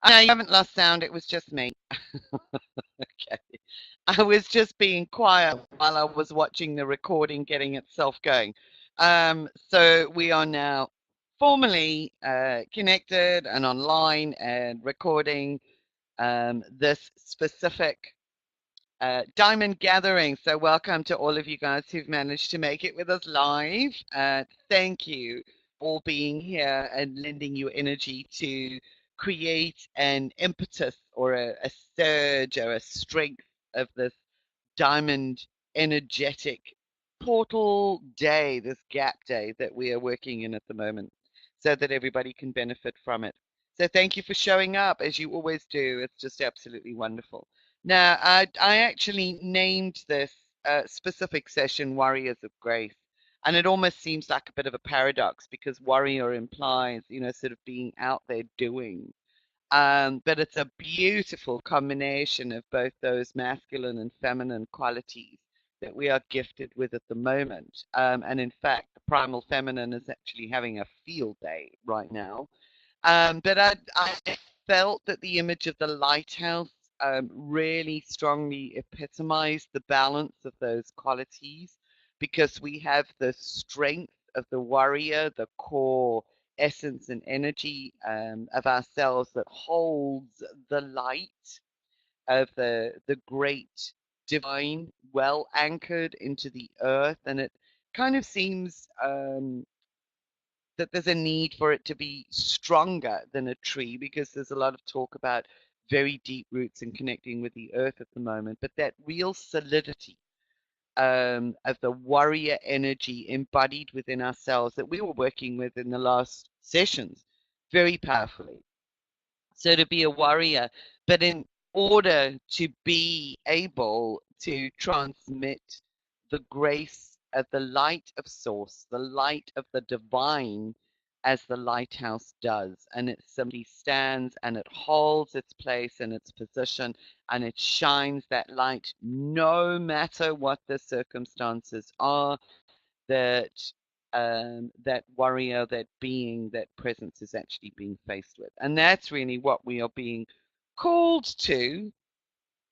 No, you haven't lost sound. It was just me. Okay. I was just being quiet while I was watching the recording getting itself going. So we are now formally connected and online and recording this specific diamond gathering. So welcome to all of you guys who've managed to make it with us live. Thank you for being here and lending your energy to create an impetus or a surge or a strength of this diamond energetic portal day, this gap day that we are working in at the moment, so that everybody can benefit from it. So thank you for showing up as you always do. It's just absolutely wonderful. Now, I actually named this specific session Warriors of Grace. And it almost seems like a bit of a paradox because warrior implies, sort of being out there doing. But it's a beautiful combination of both those masculine and feminine qualities that we are gifted with at the moment. And in fact, the primal feminine is actually having a field day right now. But I felt that the image of the lighthouse really strongly epitomized the balance of those qualities because we have the strength of the warrior, the core essence and energy of ourselves that holds the light of the great divine well anchored into the earth. And it kind of seems that there's a need for it to be stronger than a tree because there's a lot of talk about very deep roots and connecting with the earth at the moment, but that real solidity of the warrior energy embodied within ourselves that we were working with in the last sessions very powerfully. So to be a warrior, but in order to be able to transmit the grace of the light of source, the light of the divine, as the lighthouse does. And it simply stands and it holds its place and its position and it shines that light no matter what the circumstances are that that warrior, that being, that presence is actually being faced with. And that's really what we are being called to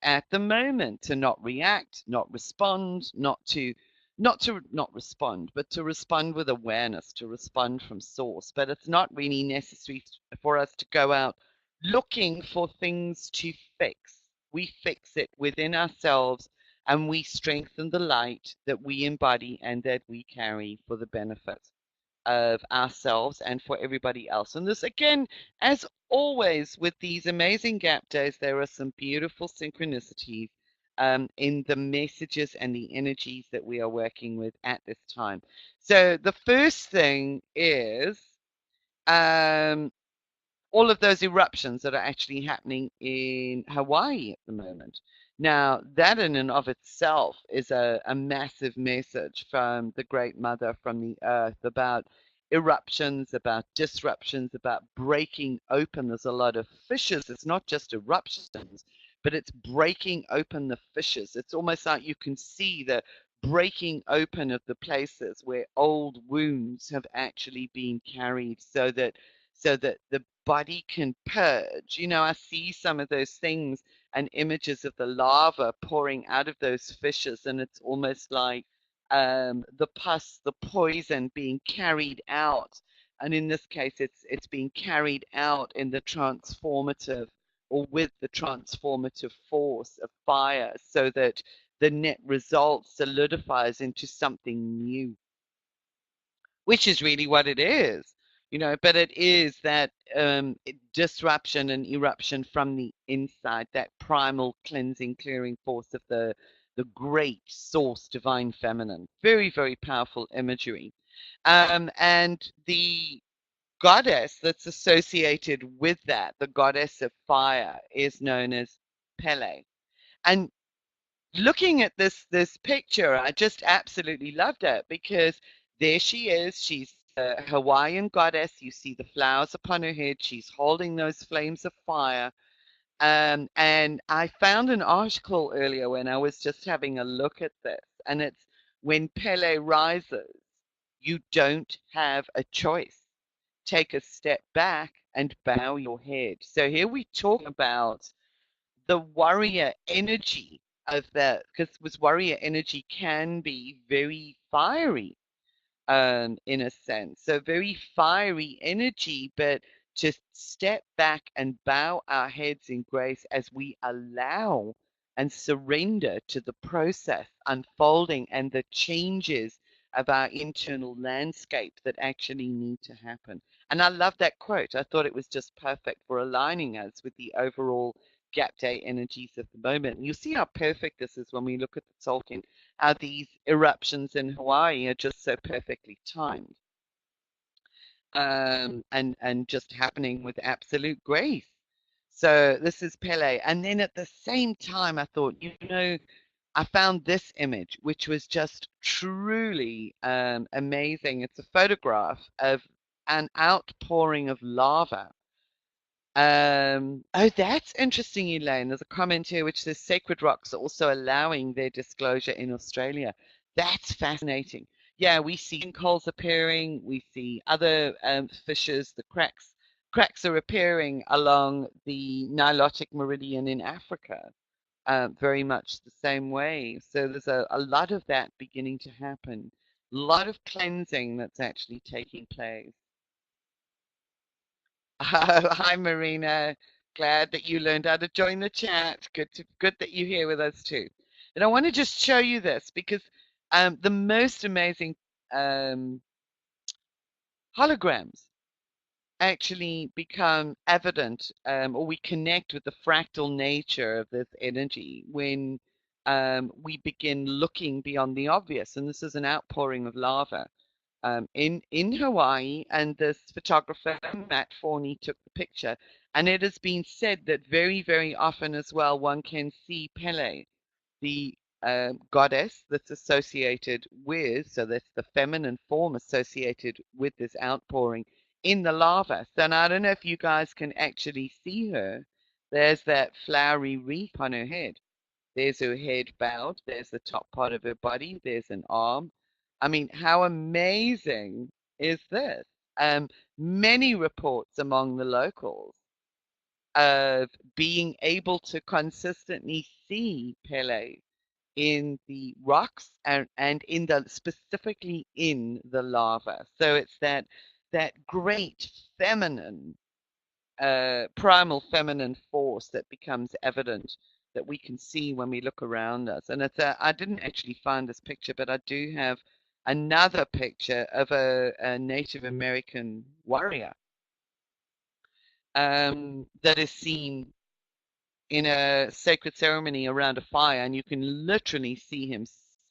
at the moment, to not react, not respond, not respond, but to respond with awareness, to respond from source. But it's not really necessary for us to go out looking for things to fix. We fix it within ourselves and we strengthen the light that we embody and that we carry for the benefit of ourselves and for everybody else. And this, again, as always, with these amazing gap days, there are some beautiful synchronicities in the messages and the energies that we are working with at this time. So, the first thing is um, all of those eruptions that are actually happening in Hawaii at the moment. Now, that in and of itself is a massive message from the Great Mother from the Earth about eruptions, about disruptions, about breaking open. There's a lot of fissures. It's not just eruptions, but it's breaking open the fissures. It's almost like you can see the breaking open of the places where old wounds have actually been carried so that the body can purge. I see some of those things and images of the lava pouring out of those fissures, and it's almost like the pus, the poison being carried out. And in this case, it's being carried out in the transformative or with the transformative force of fire so that the net result solidifies into something new, which is really what it is. But it is that disruption and eruption from the inside, that primal cleansing, clearing force of the great source, divine feminine. Very, very powerful imagery. And the goddess that's associated with that, the goddess of fire, is known as Pele. And looking at this picture, I just absolutely loved it because there she is. She's a Hawaiian goddess. You see the flowers upon her head. She's holding those flames of fire. And I found an article earlier when I was just having a look at this, and it's when Pele rises, you don't have a choice. Take a step back and bow your head. So here we talk about the warrior energy of that, because warrior energy can be very fiery, in a sense. So very fiery energy, but to step back and bow our heads in grace as we allow and surrender to the process unfolding and the changes of our internal landscape that actually need to happen. And I love that quote. I thought it was just perfect for aligning us with the overall gap day energies of the moment. And you'll see how perfect this is when we look at the Tolkien, how these eruptions in Hawaii are just so perfectly timed, and just happening with absolute grace. So this is Pele. And then at the same time, I thought, I found this image, which was just truly amazing. It's a photograph of an outpouring of lava. Oh, that's interesting, Elaine. There's a comment here which says Sacred Rocks are also allowing their disclosure in Australia. That's fascinating. Yeah, we see sinkholes appearing. We see other fissures. The cracks are appearing along the Nilotic Meridian in Africa, very much the same way. So there's a lot of that beginning to happen. A lot of cleansing that's actually taking place. Hi, Marina. Glad that you learned how to join the chat. Good that you're here with us too. And I want to just show you this because the most amazing um, holograms actually become evident, or we connect with the fractal nature of this energy when we begin looking beyond the obvious. And this is an outpouring of lava in Hawaii, and this photographer, Matt Forney, took the picture. And it has been said that very, very often as well, one can see Pele, the goddess that's associated with, so that's the feminine form associated with this outpouring in the lava. So now I don't know if you guys can actually see her. There's that flowery wreath on her head. There's her head bowed. There's the top part of her body. There's an arm. I mean, how amazing is this? Many reports among the locals of being able to consistently see Pele in the rocks and in the specifically in the lava. So it's that great feminine primal feminine force that becomes evident that we can see when we look around us. And I didn't actually find this picture, but I do have another picture of a Native American warrior that is seen in a sacred ceremony around a fire, and you can literally see him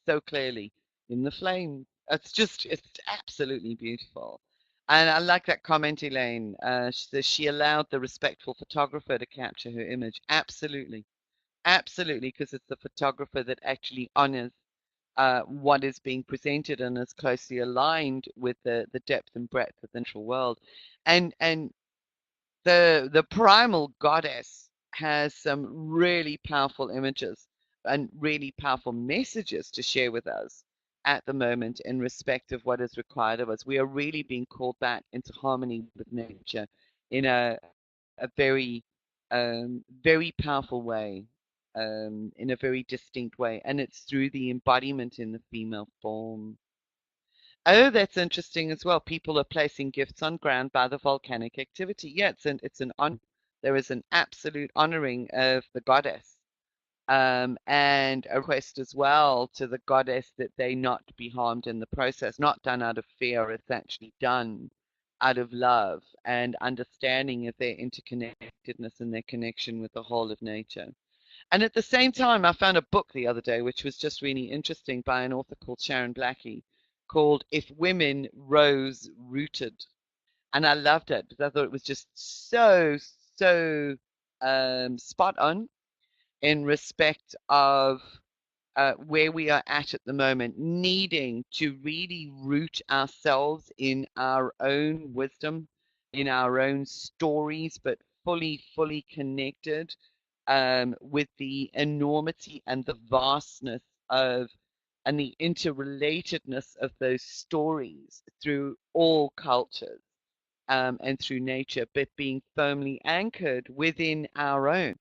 so clearly in the flame. It's absolutely beautiful. And I like that comment, Elaine. She says she allowed the respectful photographer to capture her image. Absolutely. Absolutely, because it's the photographer that actually honors what is being presented and is closely aligned with the depth and breadth of the natural world. And the primal goddess has some really powerful images and really powerful messages to share with us at the moment in respect of what is required of us. We are really being called back into harmony with nature in a very very powerful way, in a very distinct way, and it's through the embodiment in the female form. Oh, that's interesting as well. People are placing gifts on ground by the volcanic activity. Yeah, it's an on. There is an absolute honoring of the goddess, and a request as well to the goddess that they not be harmed in the process. Not done out of fear. It's actually done out of love and understanding of their interconnectedness and their connection with the whole of nature. And at the same time, I found a book the other day, which was just really interesting by an author called Sharon Blackie, called If Women Rose Rooted. And I loved it because I thought it was just so spot on in respect of where we are at the moment, needing to really root ourselves in our own wisdom, in our own stories, but fully connected with the enormity and the vastness of and the interrelatedness of those stories through all cultures. and through nature, but being firmly anchored within our own.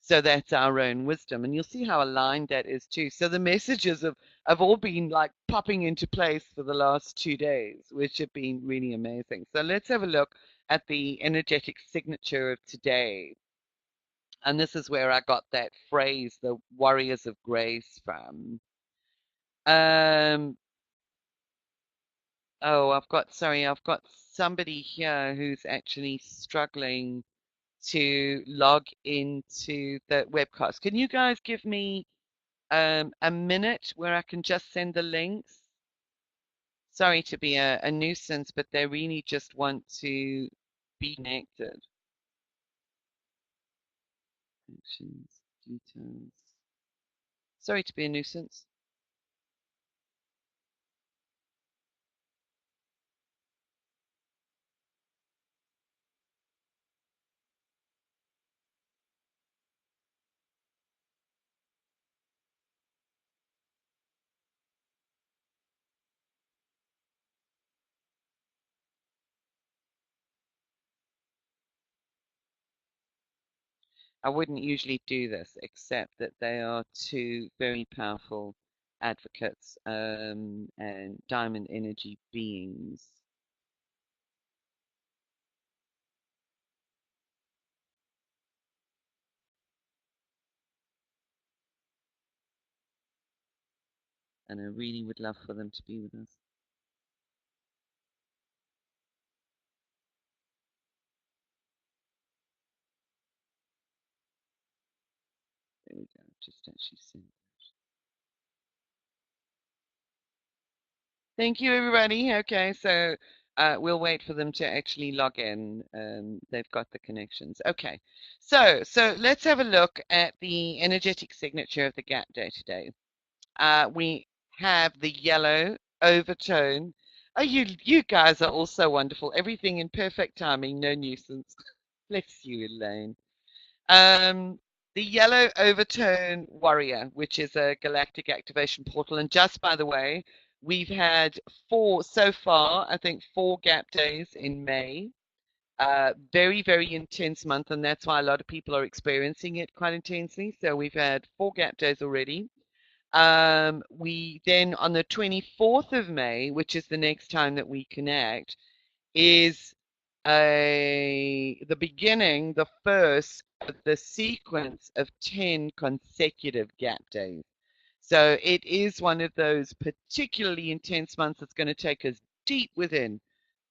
So that's our own wisdom. And you'll see how aligned that is too. So the messages have all been like popping into place for the last 2 days, which have been really amazing. So let's have a look at the energetic signature of today. And this is where I got that phrase, the Warriors of Grace, from. Um, oh, I've got somebody here who's actually struggling to log into the webcast. Can you guys give me a minute where I can just send the links? Sorry to be a nuisance, but they really just want to be connected. Actions, details. Sorry to be a nuisance. I wouldn't usually do this, except that they are two very powerful advocates and diamond energy beings. And I really would love for them to be with us. There we go. Just actually sent. Thank you, everybody. Okay, so we'll wait for them to actually log in. They've got the connections. Okay, so let's have a look at the energetic signature of the gap day today. We have the yellow overtone. Oh, you guys are all so wonderful. Everything in perfect timing, no nuisance. Bless you, Elaine. Um, the yellow overtone warrior, which is a galactic activation portal. And just by the way, we've had four so far, I think 4 gap days in May. Very, very intense month, and that's why a lot of people are experiencing it quite intensely. So we've had 4 gap days already. We then on the 24th of May, which is the next time that we connect, is the beginning, the first of the sequence of 10 consecutive gap days. So it is one of those particularly intense months that's going to take us deep within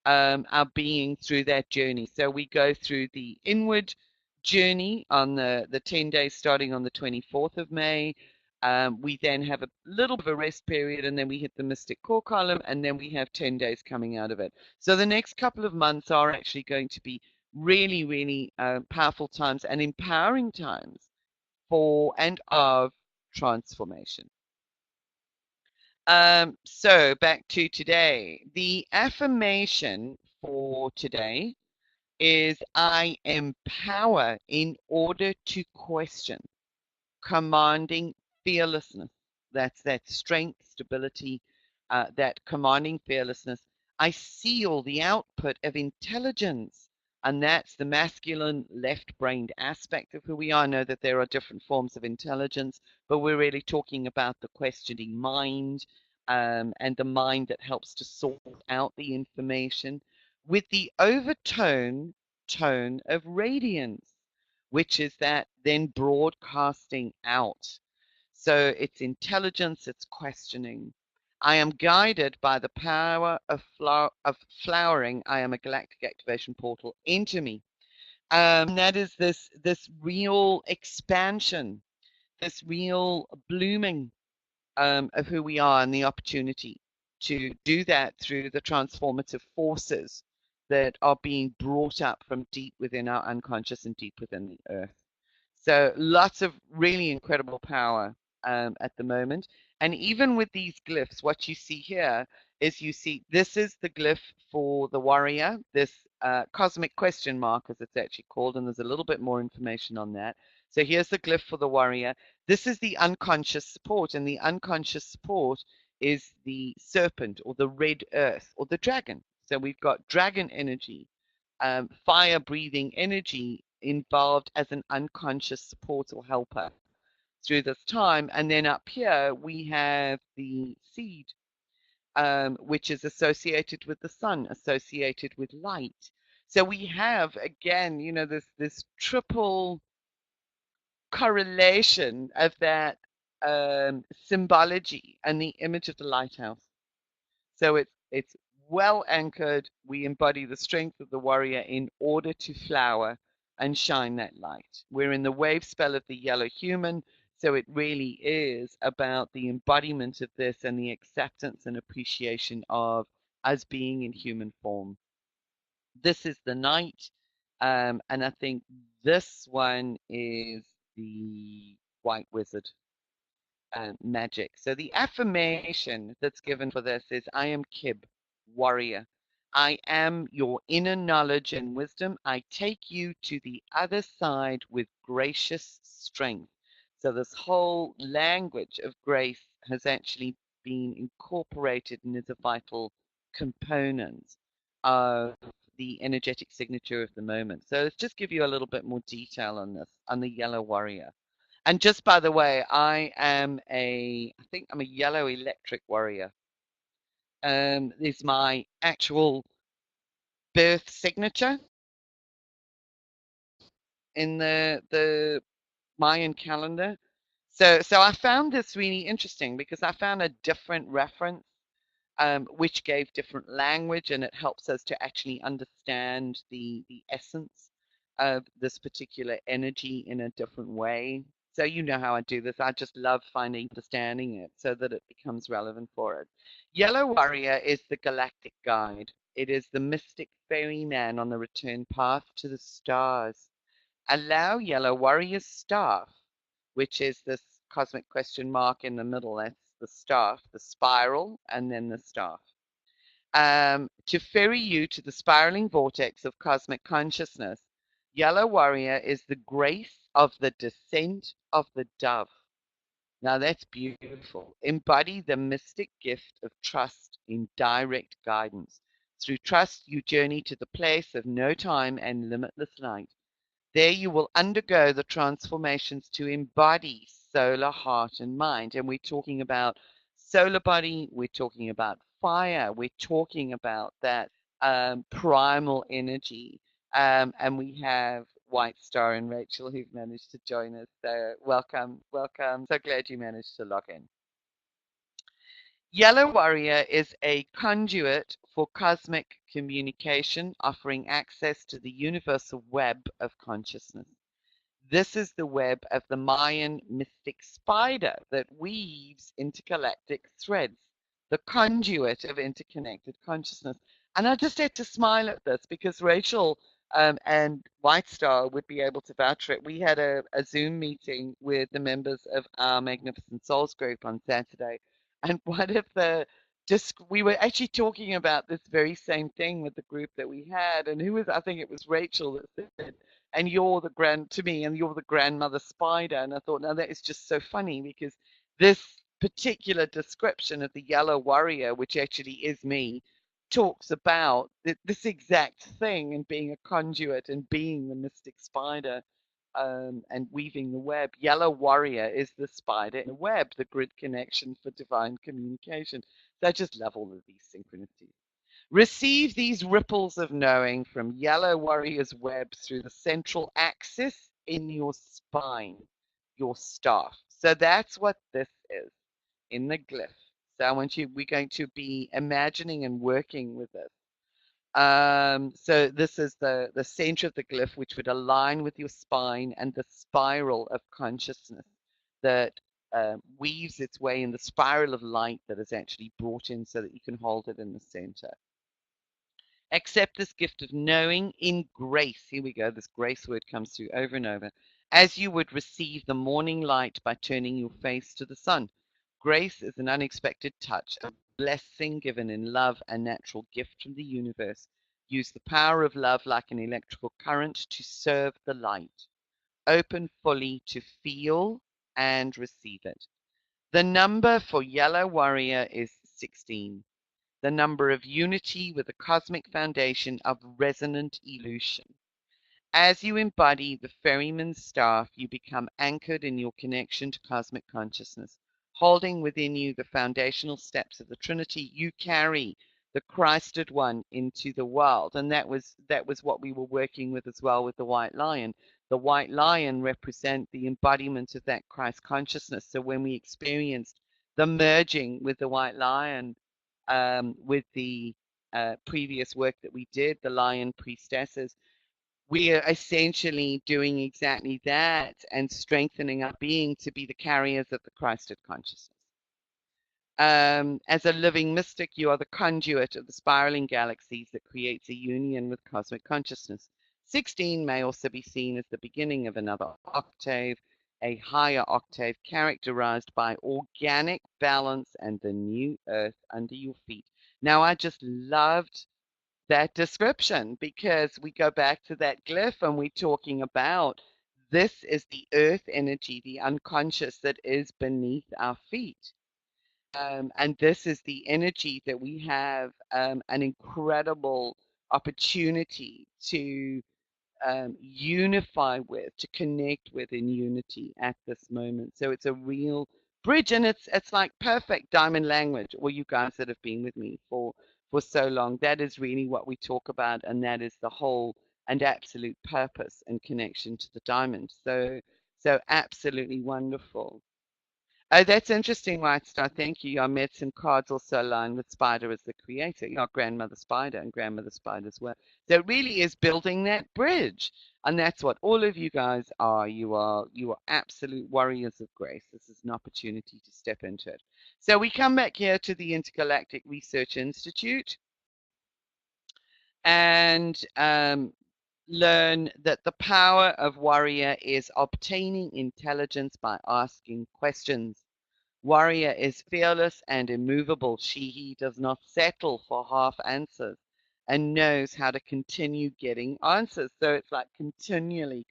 our being through that journey. So we go through the inward journey on the 10 days starting on the 24th of May. We then have a little bit of a rest period and then we hit the Mystic Core column and then we have 10 days coming out of it. So the next couple of months are actually going to be really, really powerful times and empowering times for and of transformation. So back to today. The affirmation for today is I empower in order to question, commanding fearlessness. That's that strength, stability, that commanding fearlessness. I seal the output of intelligence, and that's the masculine left-brained aspect of who we are. I know that there are different forms of intelligence, but we're really talking about the questioning mind and the mind that helps to sort out the information with the overtone tone of radiance, which is that then broadcasting out. So it's intelligence, it's questioning. I am guided by the power of flowering. I am a galactic activation portal into me. That is this real expansion, this real blooming of who we are and the opportunity to do that through the transformative forces that are being brought up from deep within our unconscious and deep within the earth. So lots of really incredible power at the moment. And even with these glyphs, what you see here is you see this is the glyph for the warrior, this cosmic question mark, as it's actually called, and there's a little bit more information on that. So here's the glyph for the warrior. This is the unconscious support, and the unconscious support is the serpent or the red earth or the dragon. So we've got dragon energy, fire breathing energy involved as an unconscious support or helper through this time. And then up here we have the seed, which is associated with the sun, associated with light. So we have again, this triple correlation of that symbology and the image of the lighthouse. So it's well anchored. We embody the strength of the warrior in order to flower and shine that light. We're in the wave spell of the yellow human, so it really is about the embodiment of this and the acceptance and appreciation of us being in human form. This is the night, and I think this one is the white wizard magic. So the affirmation that's given for this is I am Kib, warrior. I am your inner knowledge and wisdom. I take you to the other side with gracious strength. So this whole language of grace has actually been incorporated and is a vital component of the energetic signature of the moment. So let's just give you a little bit more detail on this, on the yellow warrior. And just by the way, I think I'm a yellow electric warrior. Is my actual birth signature in the Mayan calendar. So I found this really interesting because I found a different reference, which gave different language, and it helps us to actually understand the essence of this particular energy in a different way. So you know how I do this. I just love finding understanding it so that it becomes relevant for it. Yellow Warrior is the galactic guide. It is the mystic ferryman on the return path to the stars. Allow Yellow Warrior's staff, which is this cosmic question mark in the middle. That's the staff, the spiral, and then the staff. To ferry you to the spiraling vortex of cosmic consciousness. Yellow Warrior is the grace of the descent of the dove. Now that's beautiful. Embody the mystic gift of trust in direct guidance. Through trust, you journey to the place of no time and limitless light. There you will undergo the transformations to embody solar, heart, and mind. And we're talking about solar body, we're talking about fire, we're talking about that primal energy. And we have White Star and Rachel who've managed to join us. So welcome, welcome. So glad you managed to log in. Yellow Warrior is a conduit for cosmic communication, offering access to the universal web of consciousness. This is the web of the Mayan mystic spider that weaves intergalactic threads, the conduit of interconnected consciousness. And I just had to smile at this because Rachel and White Star would be able to vouch for it. We had a Zoom meeting with the members of our Magnificent Souls group on Saturday, and one of the just we were actually talking about this very same thing with the group that we had, and who was I think it was Rachel that said, and you're the to me, and you're the grandmother spider. And I thought, now that is just so funny because this particular description of the yellow warrior, which actually is me, talks about this exact thing and being a conduit and being the mystic spider, and weaving the web. Yellow warrior is the spider in the web, the grid connection for divine communication. So I just love all of these synchronicities. Receive these ripples of knowing from Yellow Warrior's web through the central axis in your spine, your staff. So that's what this is in the glyph. So I want you, we're going to be imagining and working with this. So this is the center of the glyph, which would align with your spine and the spiral of consciousness that weaves its way in the spiral of light that is actually brought in so that you can hold it in the center. Accept this gift of knowing in grace. Here we go. This grace word comes through over and over. As you would receive the morning light by turning your face to the sun. Grace is an unexpected touch, a blessing given in love, a natural gift from the universe. Use the power of love like an electrical current to serve the light. Open fully to feel and receive it. The number for Yellow Warrior is 16. the number of unity with the cosmic foundation of resonant illusion. As you embody the ferryman's staff, you become anchored in your connection to cosmic consciousness. Holding within you the foundational steps of the Trinity, you carry the Christed One into the world. And that was what we were working with as well with the white lion. The white lion represent the embodiment of that Christ consciousness. So when we experienced the merging with the white lion, with the previous work that we did, the lion priestesses, we are essentially doing exactly that and strengthening our being to be the carriers of the Christed consciousness. As a living mystic, you are the conduit of the spiraling galaxies that creates a union with cosmic consciousness. 16 may also be seen as the beginning of another octave, a higher octave characterized by organic balance and the new earth under your feet. Now, I just loved that description because we go back to that glyph and we're talking about this is the earth energy, the unconscious that is beneath our feet. And this is the energy that we have an incredible opportunity to unify with, to connect with in unity at this moment. So it's a real bridge, and it's like perfect diamond language. All you guys that have been with me for so long, that is really what we talk about, and that is the whole and absolute purpose and connection to the diamond. So absolutely wonderful. Oh, that's interesting, White Star. Thank you. I met some cards also aligned with Spider as the creator. Your grandmother Spider and grandmother Spider as well. So it really is building that bridge. And that's what all of you guys are. You are absolute warriors of grace. This is an opportunity to step into it. So we come back here to the Intergalactic Research Institute and learn that the power of warrior is obtaining intelligence by asking questions. Warrior is fearless and immovable. He does not settle for half answers and knows how to continue getting answers. So it's like continually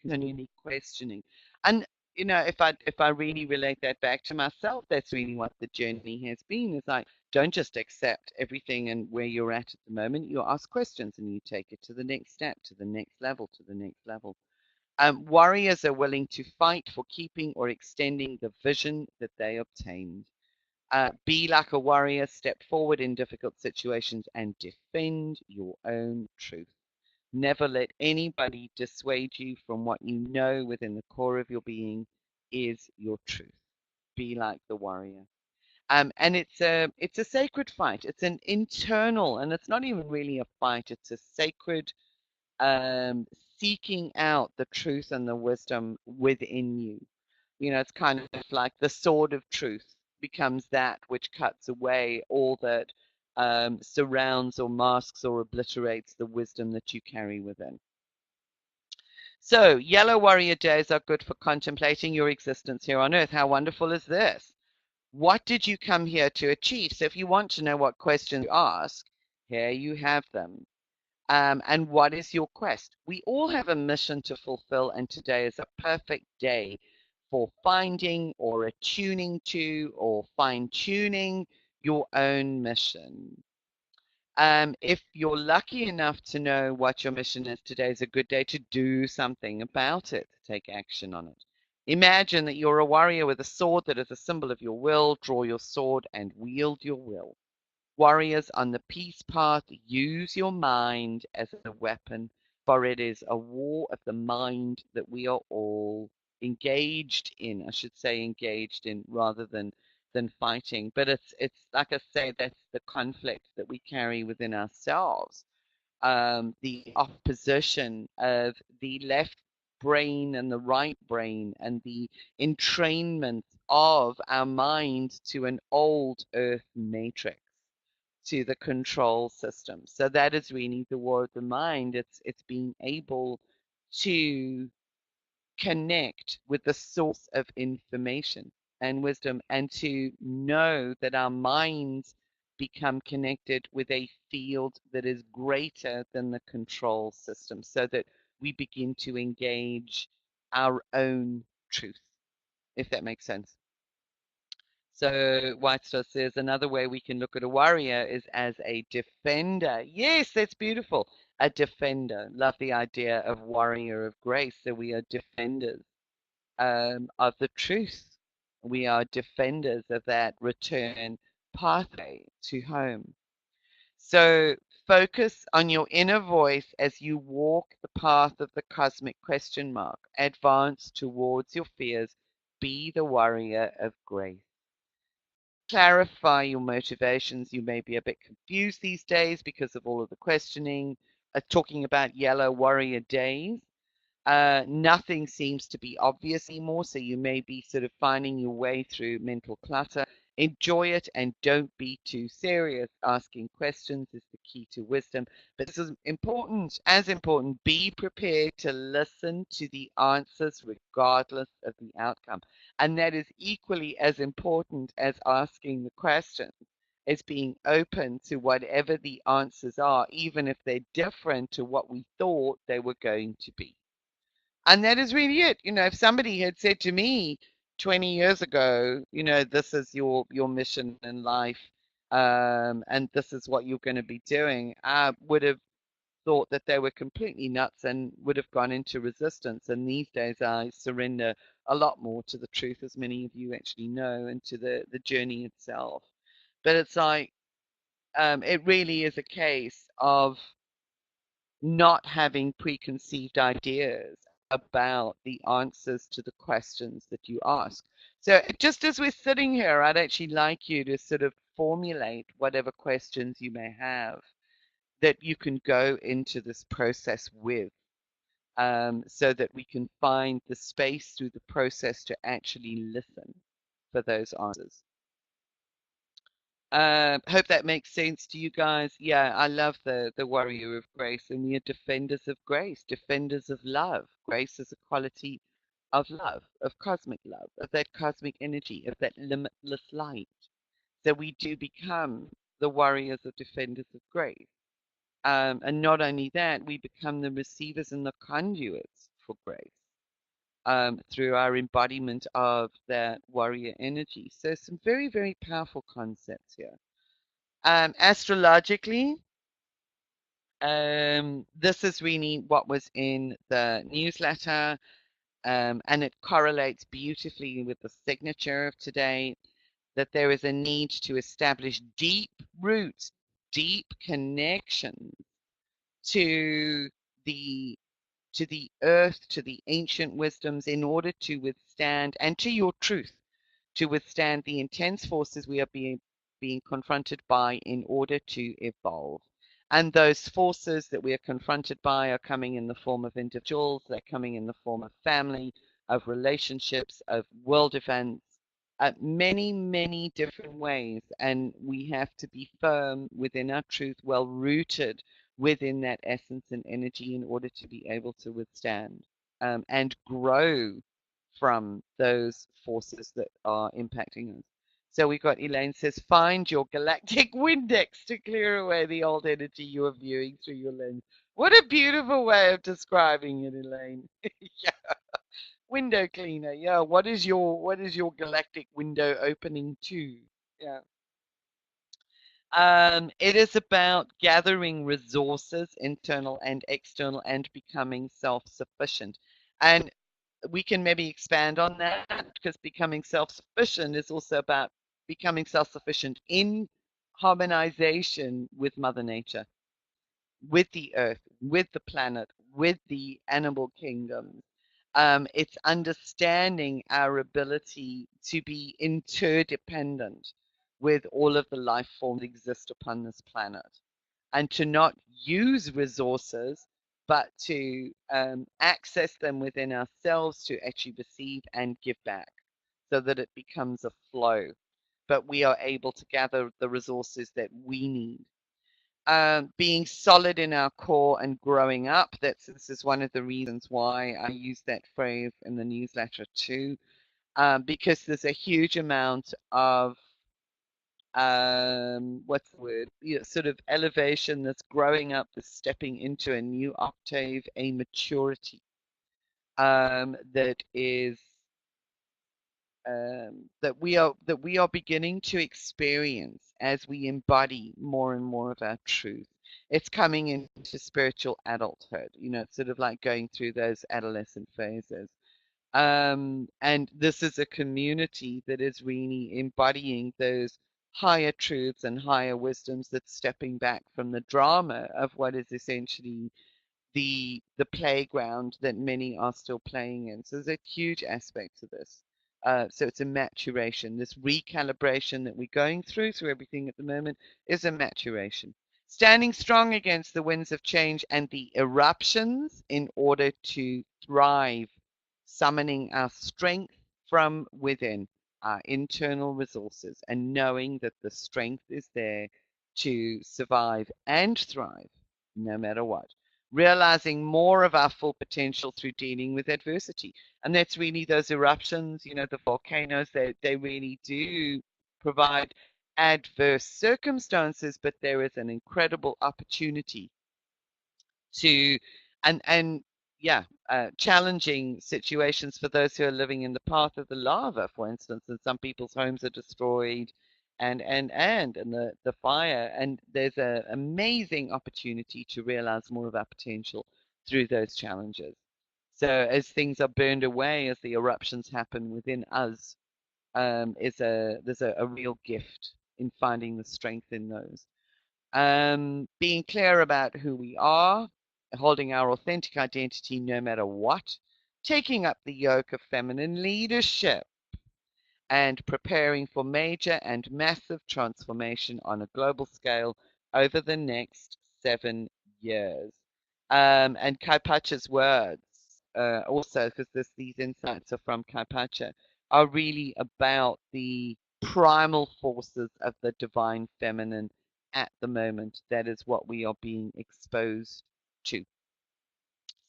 questioning. And if I really relate that back to myself, that's really what the journey has been. It's like don't just accept everything and where you're at the moment. You ask questions and you take it to the next step, to the next level, to the next level. Warriors are willing to fight for keeping or extending the vision that they obtained. Be like a warrior, step forward in difficult situations and defend your own truth. Never let anybody dissuade you from what you know within the core of your being is your truth. Be like the warrior. And it's a sacred fight. It's an internal, and it's not even really a fight. It's a sacred um, seeking out the truth and the wisdom within you. It's kind of like the sword of truth becomes that which cuts away all that surrounds or masks or obliterates the wisdom that you carry within. So, yellow warrior days are good for contemplating your existence here on earth. How wonderful is this? What did you come here to achieve? So, if you want to know what questions to ask, here you have them. And what is your quest? We all have a mission to fulfill, and today is a perfect day for finding or attuning to or fine tuning your own mission. If you're lucky enough to know what your mission is, today is a good day to do something about it, take action on it. Imagine that you're a warrior with a sword that is a symbol of your will. Draw your sword and wield your will. Warriors on the peace path, use your mind as a weapon, for it is a war of the mind that we are all engaged in. I should say engaged in rather than fighting. But it's like I say, that's the conflict that we carry within ourselves. The opposition of the left brain and the right brain and the entrainment of our mind to an old earth matrix, to the control system. So that is really the war of the mind. It's being able to connect with the source of information and wisdom and to know that our minds become connected with a field that is greater than the control system so that we begin to engage our own truth, if that makes sense. So White Star says another way we can look at a warrior is as a defender. Yes, that's beautiful. A defender. Love the idea of warrior of grace. So we are defenders of the truth. We are defenders of that return pathway to home. So focus on your inner voice as you walk the path of the cosmic question mark. Advance towards your fears. Be the warrior of grace. Clarify your motivations. You may be a bit confused these days because of all of the questioning, talking about yellow warrior days. Nothing seems to be obvious anymore, so you may be sort of finding your way through mental clutter. Enjoy it and don't be too serious. Asking questions is the key to wisdom. But this is important, as important, be prepared to listen to the answers regardless of the outcome. And that is equally as important as asking the questions, as being open to whatever the answers are, even if they're different to what we thought they were going to be. And that is really it. If somebody had said to me 20 years ago, this is your mission in life, and this is what you're going to be doing, I would have thought that they were completely nuts and would have gone into resistance. And these days, I surrender a lot more to the truth, as many of you actually know, and to the journey itself. But it's like, it really is a case of not having preconceived ideas about the answers to the questions that you ask. So just as we're sitting here, I'd actually like you to sort of formulate whatever questions you may have that you can go into this process with, so that we can find the space through the process to actually listen for those answers. Hope that makes sense to you guys. Yeah, I love the warrior of grace, and we are defenders of grace, defenders of love. Grace is a quality of love, of cosmic love, of that cosmic energy, of that limitless light. So we do become the warriors of defenders of grace. And not only that, we become the receivers and the conduits for grace, through our embodiment of that warrior energy. So some very, very powerful concepts here. Astrologically, this is really what was in the newsletter, and it correlates beautifully with the signature of today, that there is a need to establish deep roots, deep connections to the to the earth, to the ancient wisdoms, in order to withstand, and to your truth, to withstand the intense forces we are being confronted by in order to evolve. And those forces that we are confronted by are coming in the form of individuals, they're coming in the form of family, of relationships, of world events, many, many different ways. And we have to be firm within our truth, well rooted within that essence and energy in order to be able to withstand, and grow from those forces that are impacting us. So we got Elaine says, find your galactic Windex to clear away the old energy you are viewing through your lens. What a beautiful way of describing it, Elaine. Yeah, window cleaner. Yeah, what is your galactic window opening to? Yeah. It is about gathering resources, internal and external, and becoming self-sufficient. And we can maybe expand on that, because becoming self-sufficient is also about becoming self-sufficient in harmonization with Mother Nature, with the earth, with the planet, with the animal kingdoms. It's understanding our ability to be interdependent with all of the life forms that exist upon this planet, and to not use resources, but to access them within ourselves to actually receive and give back, so that it becomes a flow. But we are able to gather the resources that we need, being solid in our core and growing up. This is one of the reasons why I use that phrase in the newsletter too, because there's a huge amount of what's the word? Sort of elevation, that's growing up, that's stepping into a new octave, a maturity, that is that we are beginning to experience as we embody more and more of our truth. It's coming into spiritual adulthood. It's sort of like going through those adolescent phases. And this is a community that is really embodying those higher truths and higher wisdoms, that's stepping back from the drama of what is essentially the playground that many are still playing in. So there's a huge aspect to this. So it's a maturation. This recalibration that we're going through everything at the moment is a maturation. Standing strong against the winds of change and the eruptions in order to thrive, summoning our strength from within, our internal resources, and knowing that the strength is there to survive and thrive no matter what, realizing more of our full potential through dealing with adversity. And that's really those eruptions, the volcanoes, they really do provide adverse circumstances, but there is an incredible opportunity to, and yeah, challenging situations for those who are living in the path of the lava, for instance, and some people's homes are destroyed, and the fire, and there's an amazing opportunity to realize more of our potential through those challenges. So as things are burned away, as the eruptions happen within us, there's a real gift in finding the strength in those. Being clear about who we are, holding our authentic identity no matter what, taking up the yoke of feminine leadership, and preparing for major and massive transformation on a global scale over the next 7 years. And Kaipacha's words, also, because these insights are from Kaipacha, are really about the primal forces of the divine feminine at the moment. That is what we are being exposed to.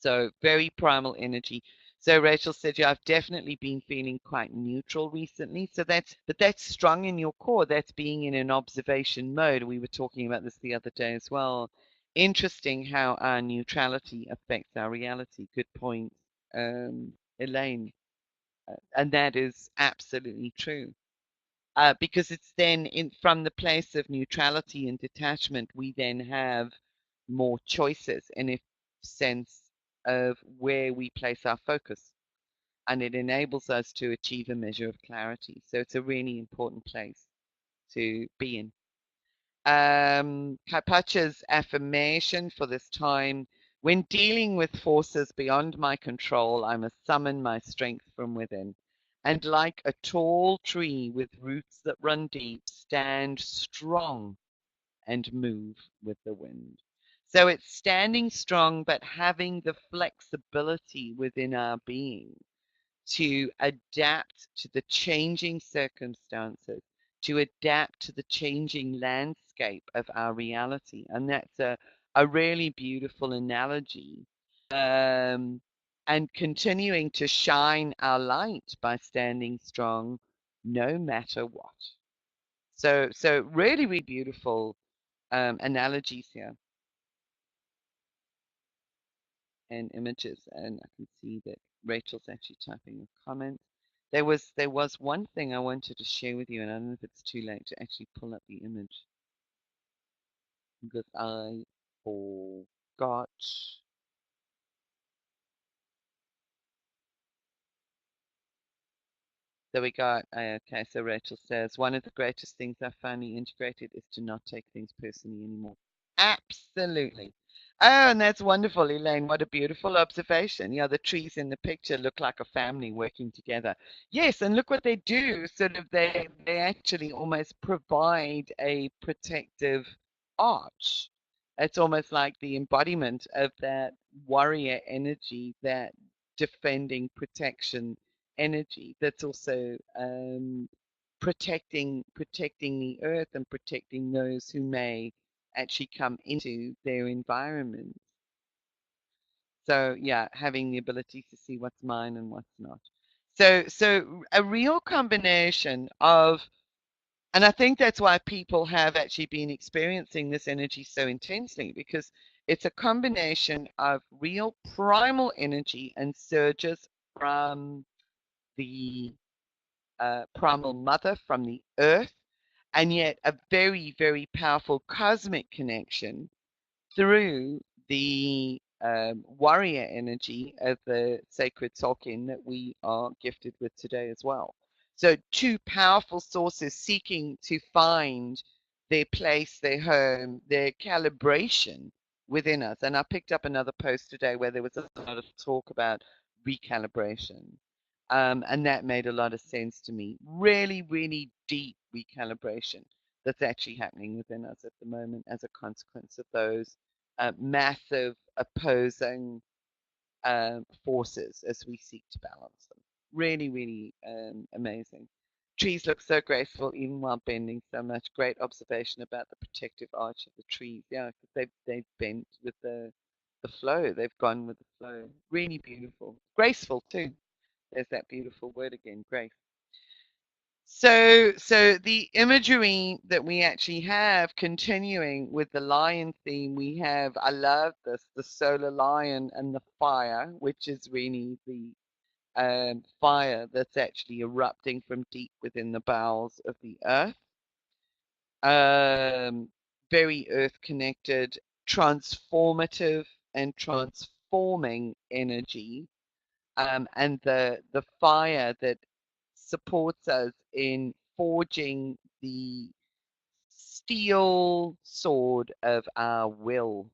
So very primal energy. So Rachel said, yeah, I've definitely been feeling quite neutral recently. But that's strong in your core. That's being in an observation mode. We were talking about this the other day as well. Interesting how our neutrality affects our reality. Good point, Elaine. And that is absolutely true. Because it's then from the place of neutrality and detachment, we then have more choices in a sense of where we place our focus, and it enables us to achieve a measure of clarity. So it's a really important place to be in. Kaipacha's affirmation for this time: when dealing with forces beyond my control, I must summon my strength from within, and like a tall tree with roots that run deep, stand strong and move with the wind. So it's standing strong, but having the flexibility within our being to adapt to the changing circumstances, to adapt to the changing landscape of our reality. And that's a really beautiful analogy. Um, and continuing to shine our light by standing strong no matter what. So really, really beautiful analogies here and images, and I can see that Rachel's actually typing a comment. There was one thing I wanted to share with you, and I don't know if it's too late to actually pull up the image because I forgot. So we got, okay, so Rachel says, one of the greatest things I finally integrated is to not take things personally anymore. Absolutely. Oh, and that's wonderful, Elaine. What a beautiful observation. Yeah, the trees in the picture look like a family working together. Yes, and look what they do. Sort of they actually almost provide a protective arch. It's almost like the embodiment of that warrior energy, that defending protection energy that's also protecting the earth and protecting those who may actually come into their environment. So yeah, having the ability to see what's mine and what's not. So a real combination of, and I think that's why people have actually been experiencing this energy so intensely, because it's a combination of real primal energy and surges from the primal mother from the earth, and yet a very, very powerful cosmic connection through the warrior energy of the sacred Tolkien that we are gifted with today as well. So, two powerful sources seeking to find their place, their home, their calibration within us. And I picked up another post today where there was a lot of talk about recalibration. And that made a lot of sense to me. Really, really deep recalibration that's actually happening within us at the moment as a consequence of those massive opposing forces as we seek to balance them. Really, really amazing. Trees look so graceful even while bending so much. Great observation about the protective arch of the trees. Yeah, because they've bent with the flow. They've gone with the flow. Really beautiful. Graceful too. There's that beautiful word again, grace. So the imagery that we actually have continuing with the lion theme, we have, I love this, the solar lion and the fire, which is really the fire that's actually erupting from deep within the bowels of the earth. Um, very earth connected, transformative and transforming energy, and the fire that supports us in forging the steel sword of our will.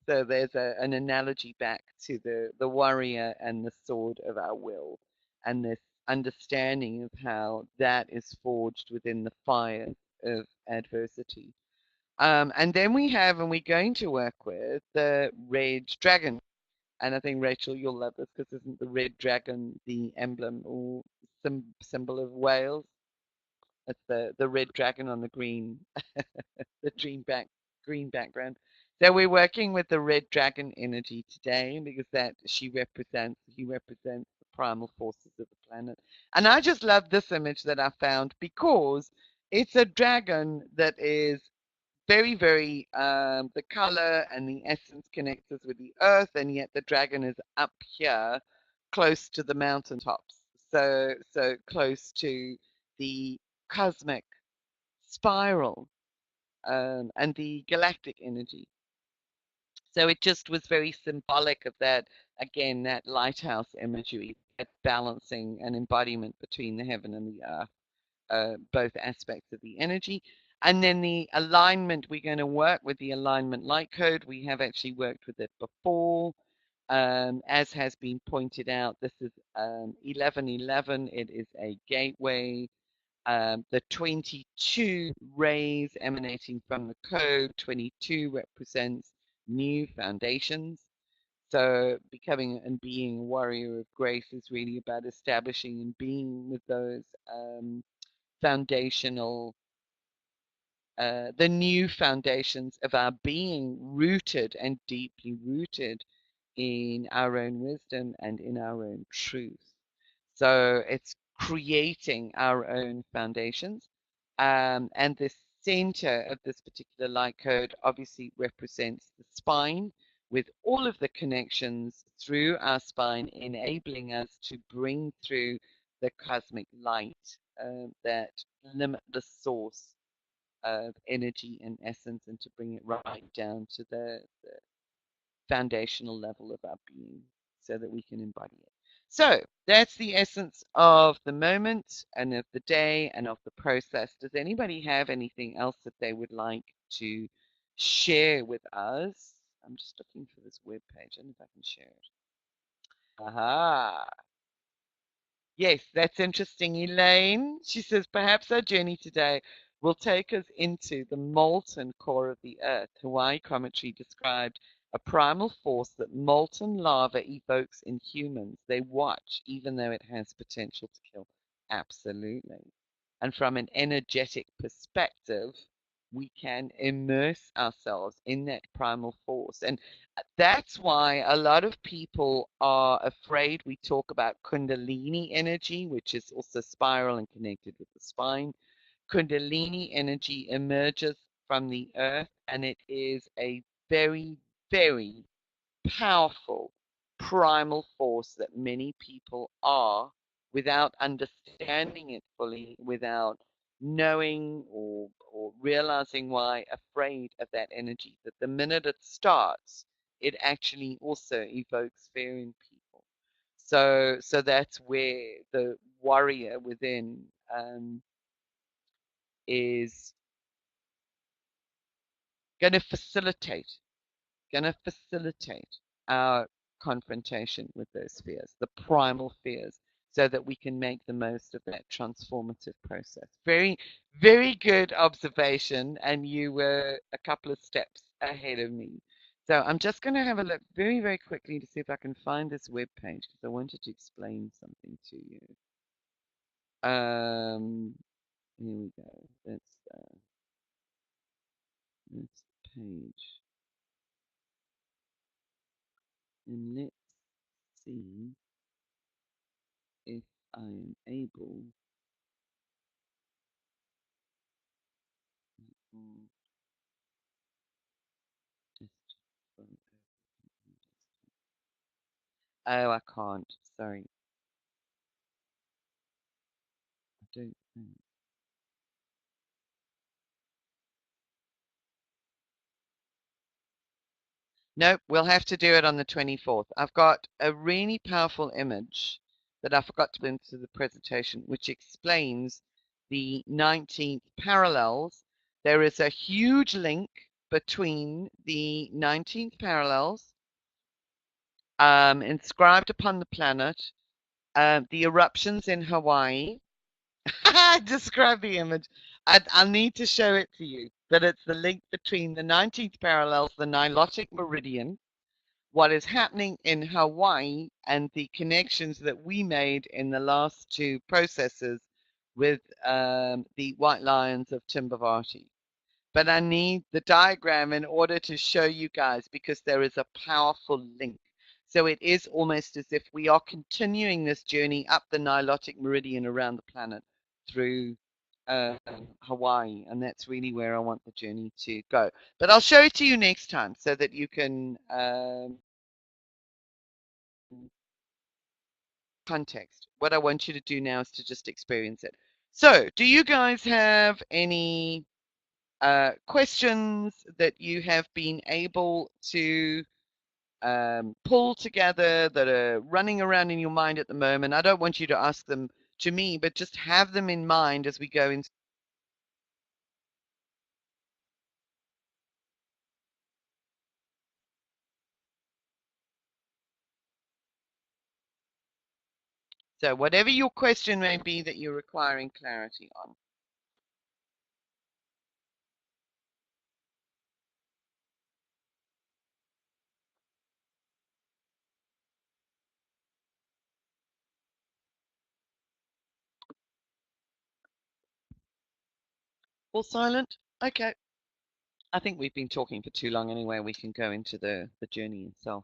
So there's an analogy back to the warrior and the sword of our will, and this understanding of how that is forged within the fire of adversity. And then we have, and we're going to work with the red dragon. And I think, Rachel, you'll love this because isn't the red dragon the emblem or symbol of Wales? It's the red dragon on the green, the green background. So we're working with the red dragon energy today because that he represents the primal forces of the planet. And I just love this image that I found because it's a dragon that is very, very the color and the essence connects us with the earth, and yet the dragon is up here, close to the mountaintops, so close to the cosmic spiral and the galactic energy. So it just was very symbolic of that, again, that lighthouse imagery, that balancing and embodiment between the heaven and the earth, both aspects of the energy. And then the alignment, we're going to work with the alignment light code. We have actually worked with it before. As has been pointed out, this is 1111. It is a gateway. The 22 rays emanating from the code, 22 represents new foundations. So becoming and being a warrior of grace is really about establishing and being with those foundational, the new foundations of our being, rooted and deeply rooted in our own wisdom and in our own truth. So it's creating our own foundations. And the center of this particular light code obviously represents the spine, with all of the connections through our spine, enabling us to bring through the cosmic light, that limitless source of energy and essence, and to bring it right down to the foundational level of our being so that we can embody it. So that's the essence of the moment and of the day and of the process. Does anybody have anything else that they would like to share with us? I'm just looking for this web page. I don't know if I can share it. Aha. Yes, that's interesting, Elaine. She says, perhaps our journey today will take us into the molten core of the earth. Hawaii commentary described a primal force that molten lava evokes in humans. They watch, even though it has potential to kill. Absolutely. And from an energetic perspective, we can immerse ourselves in that primal force. And that's why a lot of people are afraid we talk about Kundalini energy, which is also spiral and connected with the spine. Kundalini energy emerges from the earth, and it is a very, very powerful primal force that many people are without understanding it fully, without knowing or realizing why afraid of that energy, that the minute it starts, it actually also evokes fear in people. So that's where the warrior within is going to facilitate our confrontation with those fears, the primal fears, so that we can make the most of that transformative process. Very, very good observation, and you were a couple of steps ahead of me. So I'm just going to have a look very, very quickly to see if I can find this web page because I wanted to explain something to you. Here we go. That's the page. And let's see if I am able to just oh, I can't. Sorry. I don't think. Nope, we'll have to do it on the 24th. I've got a really powerful image that I forgot to put into the presentation, which explains the 19th parallels. There is a huge link between the 19th parallels inscribed upon the planet, the eruptions in Hawaii. Describe the image. I'll need to show it to you, but it's the link between the 19th parallels, the Nilotic Meridian, what is happening in Hawaii, and the connections that we made in the last two processes with the White Lions of Timbavati. But I need the diagram in order to show you guys because there is a powerful link. So it is almost as if we are continuing this journey up the Nilotic Meridian around the planet through uh, Hawaii, and that's really where I want the journey to go. But I'll show it to you next time so that you can context. What I want you to do now is to just experience it. So, do you guys have any questions that you have been able to pull together that are running around in your mind at the moment? I don't want you to ask them to me, but just have them in mind as we go into. So, whatever your question may be that you're requiring clarity on. All silent? Okay. I think we've been talking for too long anyway. We can go into the journey itself.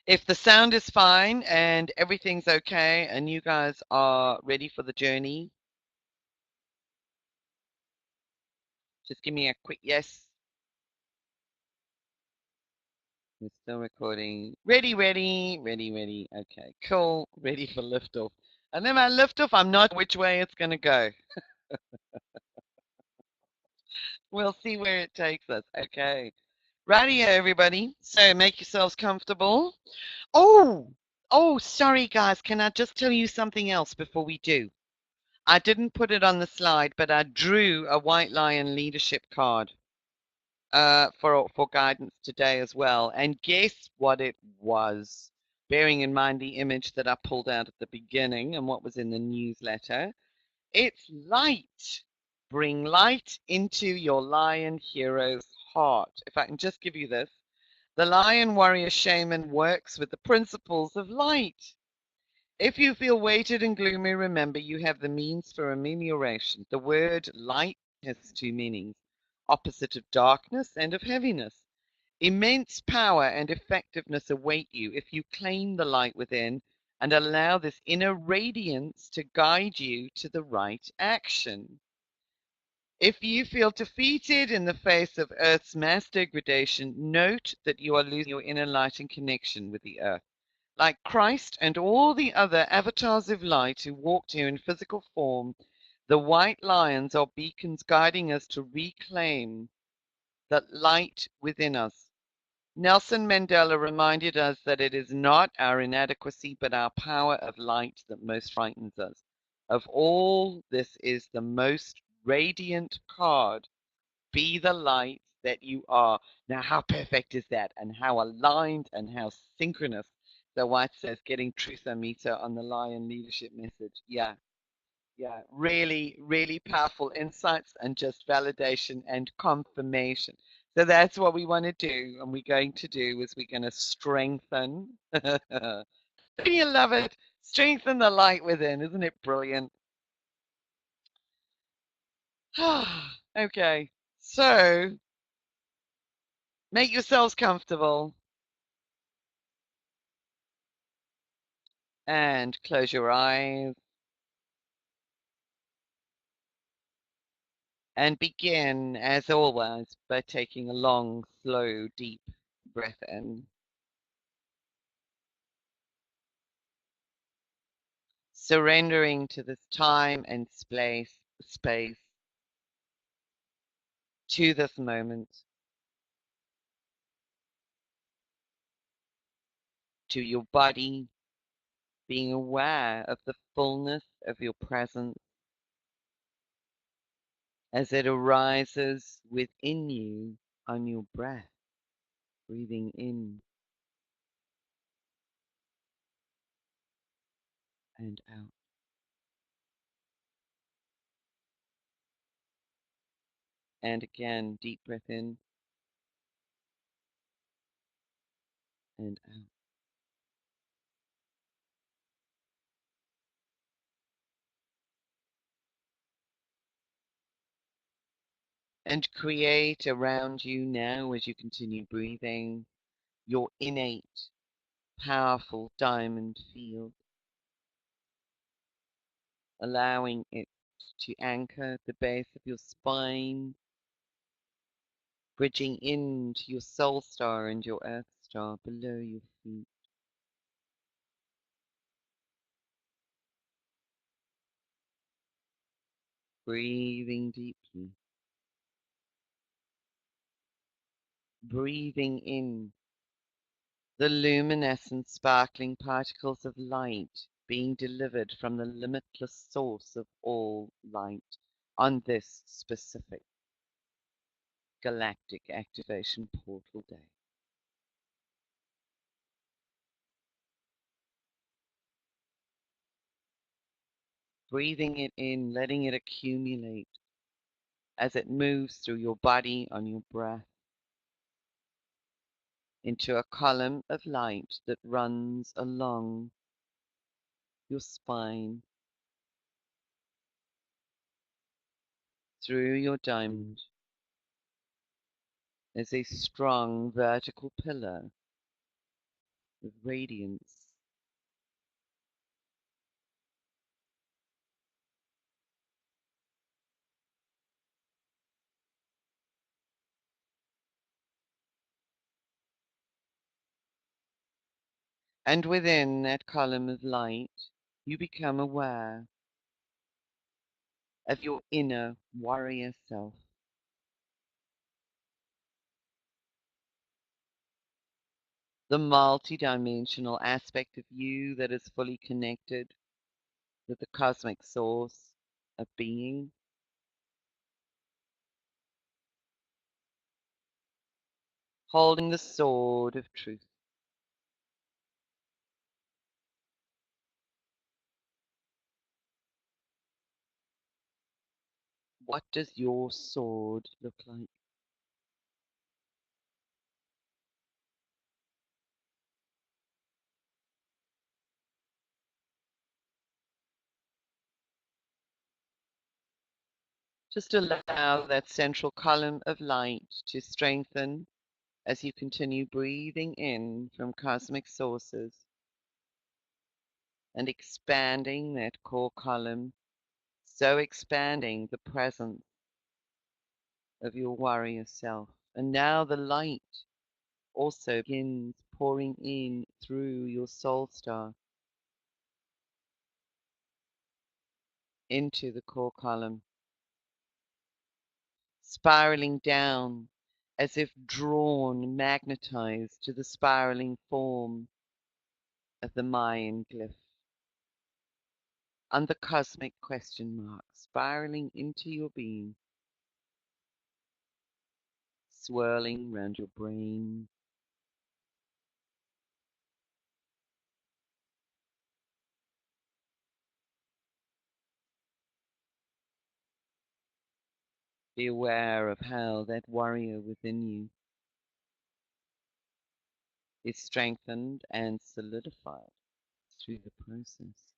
If the sound is fine and everything's okay and you guys are ready for the journey, just give me a quick yes. We're still recording. Ready, ready, ready, ready. Okay, cool. Ready for liftoff. And then my liftoff, I'm not sure which way it's going to go. We'll see where it takes us. Okay. Righty, everybody. So make yourselves comfortable. Oh, sorry, guys. Can I just tell you something else before we do? I didn't put it on the slide, but I drew a White Lion leadership card for guidance today as well. And guess what it was? Bearing in mind the image that I pulled out at the beginning and what was in the newsletter, it's light. Bring light into your lion hero's heart. If I can just give you this, the lion warrior shaman works with the principles of light. If you feel weighted and gloomy, remember you have the means for amelioration. The word light has two meanings, opposite of darkness and of heaviness. Immense power and effectiveness await you if you claim the light within and allow this inner radiance to guide you to the right action. If you feel defeated in the face of Earth's mass degradation, note that you are losing your inner light and connection with the Earth. Like Christ and all the other avatars of light who walked here in physical form, the white lions are beacons guiding us to reclaim that light within us. Nelson Mandela reminded us that it is not our inadequacy but our power of light that most frightens us. Of all, this is the most radiant card. Be the light that you are. Now, how perfect is that? And how aligned and how synchronous. So White says, getting truth Amita on the Lion Leadership Message. Yeah, yeah. Really, really powerful insights and just validation and confirmation. So that's what we want to do. And we're going to do is we're going to strengthen. Don't you love it? Strengthen the light within. Isn't it brilliant? Okay. So make yourselves comfortable. And close your eyes and begin, as always, by taking a long, slow, deep breath in. Surrendering to this time and space, to this moment, to your body, being aware of the fullness of your presence as it arises within you on your breath, breathing in and out. And again, deep breath in and out. And create around you now, as you continue breathing, your innate, powerful diamond field, allowing it to anchor at the base of your spine, bridging into your soul star and your earth star below your feet. Breathing deeply, breathing in the luminescent, sparkling particles of light being delivered from the limitless source of all light on this specific galactic activation portal day. Breathing it in, letting it accumulate as it moves through your body on your breath into a column of light that runs along your spine, through your diamond, as a strong vertical pillar of radiance. And within that column of light, you become aware of your inner warrior self, the multi-dimensional aspect of you that is fully connected with the cosmic source of being, holding the sword of truth. What does your sword look like? Just allow that central column of light to strengthen as you continue breathing in from cosmic sources and expanding that core column, so expanding the presence of your warrior self. And now the light also begins pouring in through your soul star into the core column, spiraling down as if drawn, magnetized to the spiraling form of the Mayan glyph. And the cosmic question mark spiraling into your being, swirling round your brain. Be aware of how that warrior within you is strengthened and solidified through the process.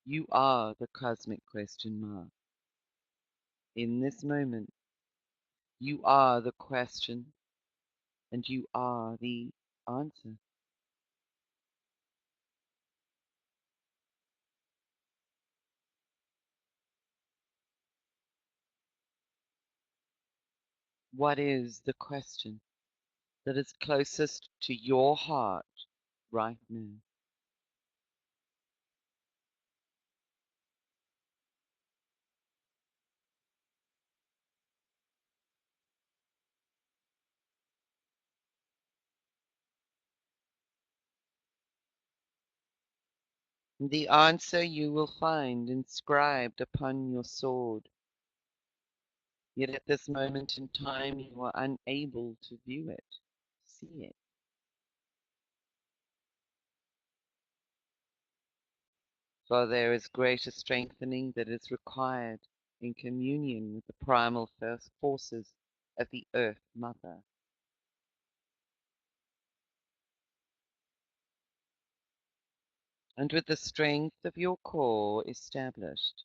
You are the cosmic question mark. In this moment, you are the question and you are the answer. What is the question that is closest to your heart right now? The answer you will find inscribed upon your sword, yet at this moment in time you are unable to view it, see it. For there is greater strengthening that is required in communion with the primal forces of the Earth Mother. And with the strength of your core established,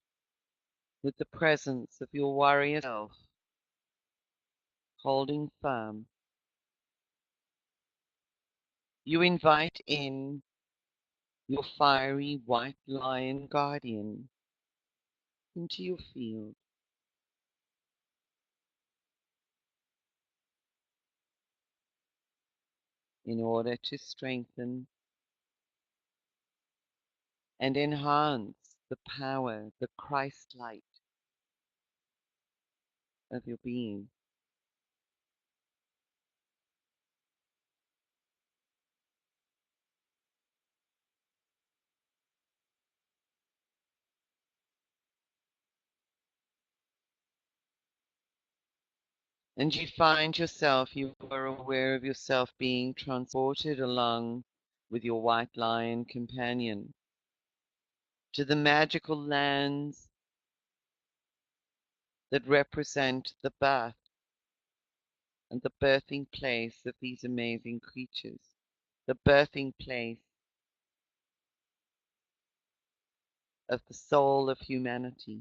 with the presence of your warrior self holding firm, you invite in your fiery white lion guardian into your field. In order to strengthen and enhance the power, the Christ light of your being. And you find yourself, you are aware of yourself being transported along with your white lion companion to the magical lands that represent the birth and the birthing place of these amazing creatures, the birthing place of the soul of humanity.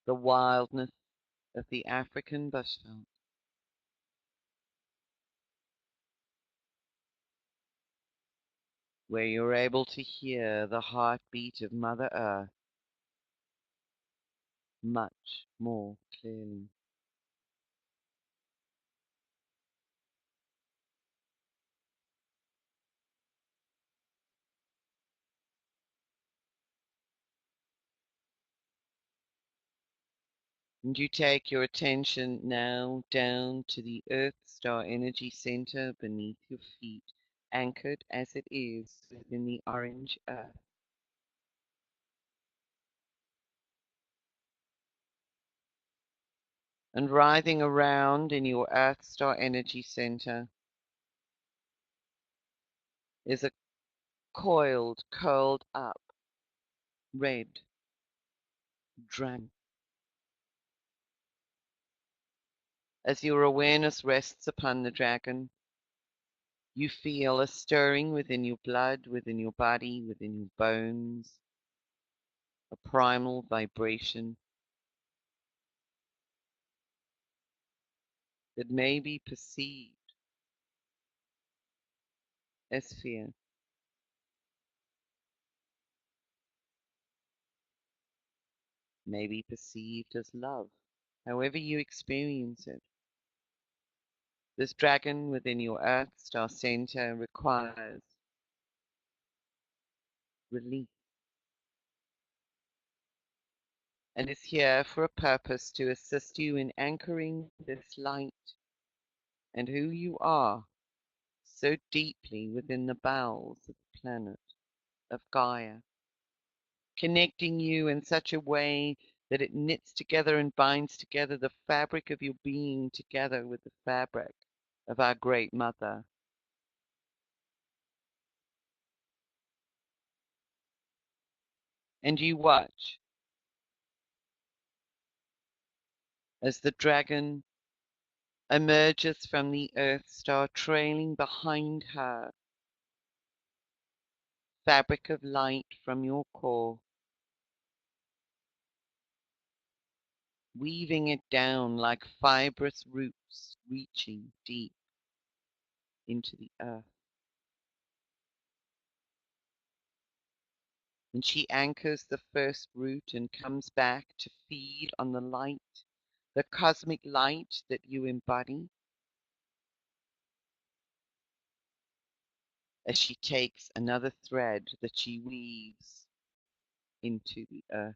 The wildness of the African bushveld, where you're able to hear the heartbeat of Mother Earth much more clearly. And you take your attention now down to the Earth Star Energy Center beneath your feet, anchored as it is within the orange earth. And writhing around in your Earth Star Energy Center is a coiled, curled up, red dragon. As your awareness rests upon the dragon, you feel a stirring within your blood, within your body, within your bones, a primal vibration that may be perceived as fear. may be perceived as love, however you experience it. This dragon within your Earth Star Center requires release and is here for a purpose to assist you in anchoring this light and who you are so deeply within the bowels of the planet of Gaia, connecting you in such a way that it knits together and binds together the fabric of your being together with the fabric of our Great Mother. And you watch as the dragon emerges from the Earth Star, trailing behind her fabric of light from your core, weaving it down like fibrous roots reaching deep into the earth. And she anchors the first root and comes back to feed on the light, the cosmic light that you embody, as she takes another thread that she weaves into the earth.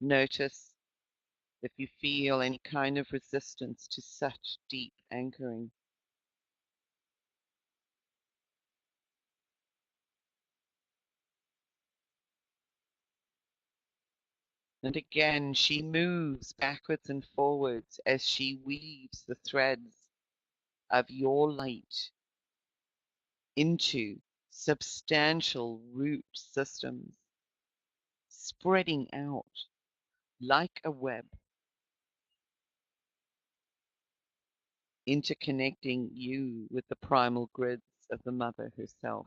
Notice if you feel any kind of resistance to such deep anchoring. And again, she moves backwards and forwards as she weaves the threads of your light into substantial root systems, spreading out like a web, interconnecting you with the primal grids of the Mother herself.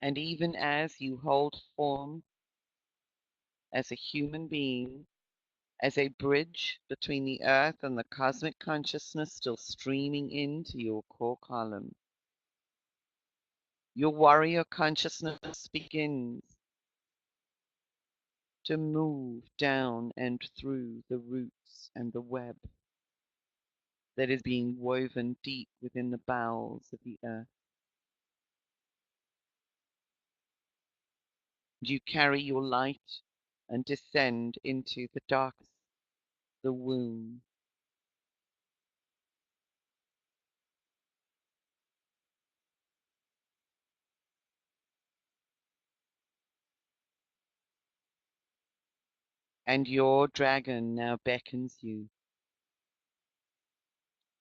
And even as you hold form as a human being, as a bridge between the earth and the cosmic consciousness still streaming into your core column, your warrior consciousness begins to move down and through the roots and the web that is being woven deep within the bowels of the earth. You carry your light and descend into the darkness, the womb. And your dragon now beckons you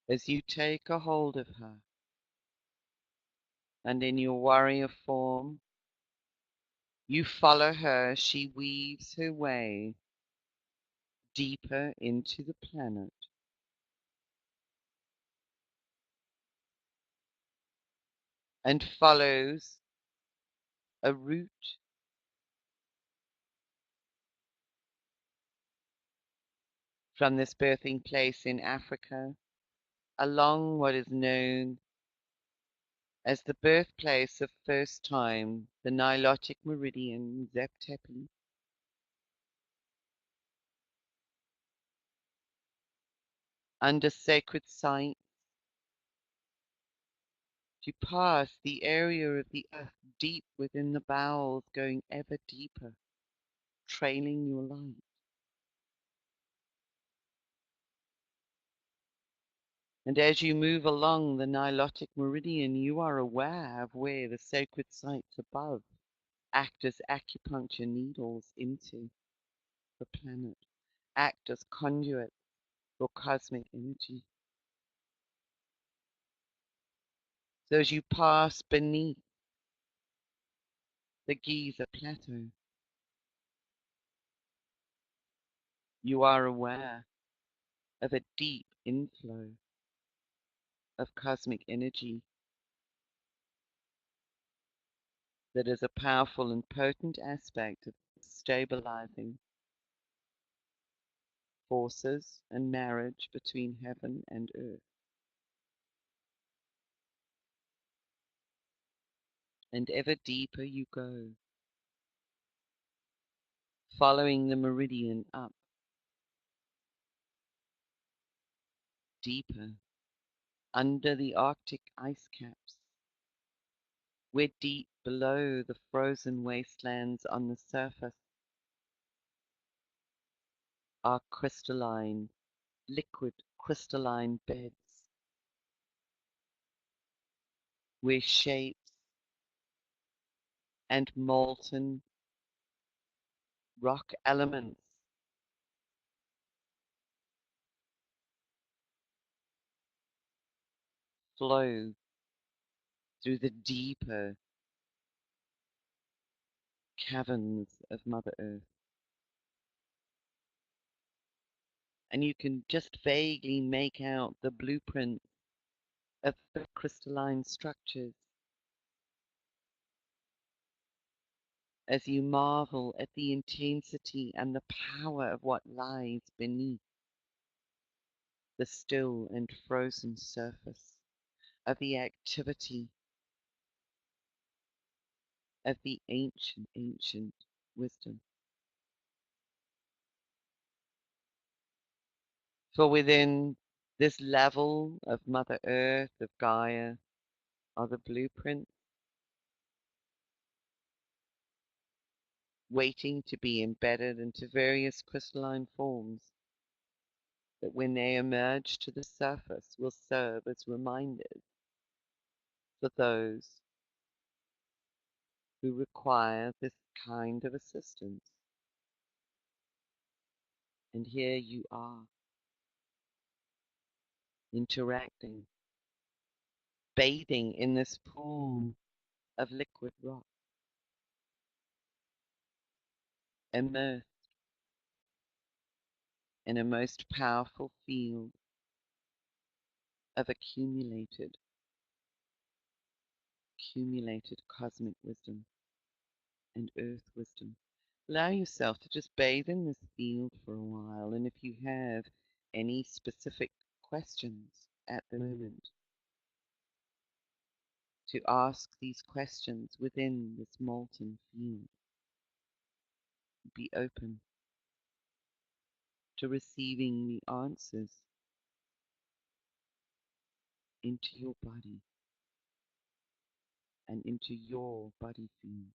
as you take a hold of her, and in your warrior form, you follow her. She weaves her way deeper into the planet and follows a route from this birthing place in Africa along what is known as the birthplace of first time, the Nilotic Meridian, Zep Tepi, under sacred sites, to pass the area of the earth deep within the bowels, going ever deeper, trailing your light. And as you move along the Nilotic Meridian, you are aware of where the sacred sites above act as acupuncture needles into the planet, act as conduits for cosmic energy. So as you pass beneath the Giza Plateau, you are aware of a deep inflow of cosmic energy that is a powerful and potent aspect of stabilizing forces and marriage between heaven and earth. And ever deeper you go, following the meridian up, deeper, under the Arctic ice caps, where deep below the frozen wastelands on the surface are crystalline, liquid crystalline beds, where shapes and molten rock elements flow through the deeper caverns of Mother Earth. And you can just vaguely make out the blueprint of the crystalline structures as you marvel at the intensity and the power of what lies beneath the still and frozen surface of the activity of the ancient, ancient wisdom. For within this level of Mother Earth, of Gaia, are the blueprints waiting to be embedded into various crystalline forms that when they emerge to the surface will serve as reminders for those who require this kind of assistance. And here you are, interacting, bathing in this pool of liquid rock, immersed in a most powerful field of accumulated cosmic wisdom and earth wisdom. Allow yourself to just bathe in this field for a while, and if you have any specific questions at the moment, to ask these questions within this molten field. Be open to receiving the answers into your body and into your body field.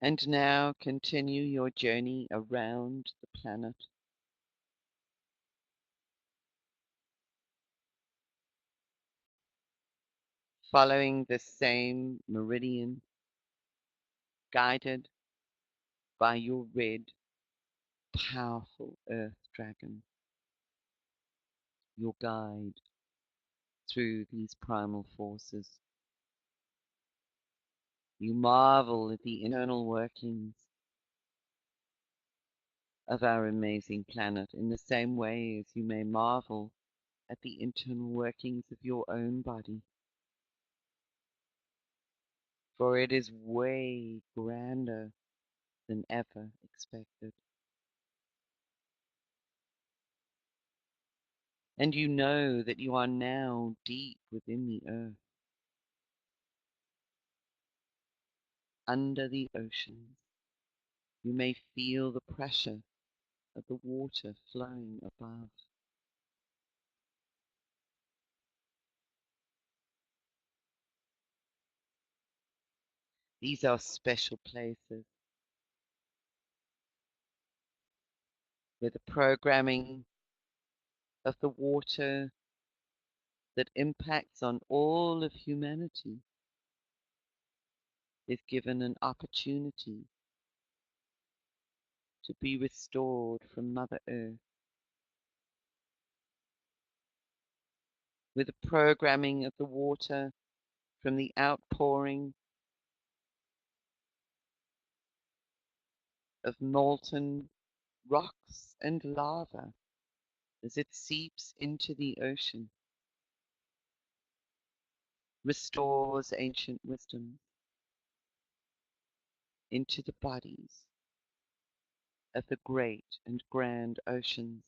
And now continue your journey around the planet, following the same meridian, guided by your red, powerful earth dragon, your guide through these primal forces. You marvel at the internal workings of our amazing planet in the same way as you may marvel at the internal workings of your own body. For it is way grander than ever expected. And you know that you are now deep within the earth, under the oceans. You may feel the pressure of the water flowing above. These are special places where the programming of the water that impacts on all of humanity is given an opportunity to be restored from Mother Earth with the programming of the water from the outpouring of molten rocks and lava as it seeps into the ocean, restores ancient wisdom into the bodies of the great and grand oceans.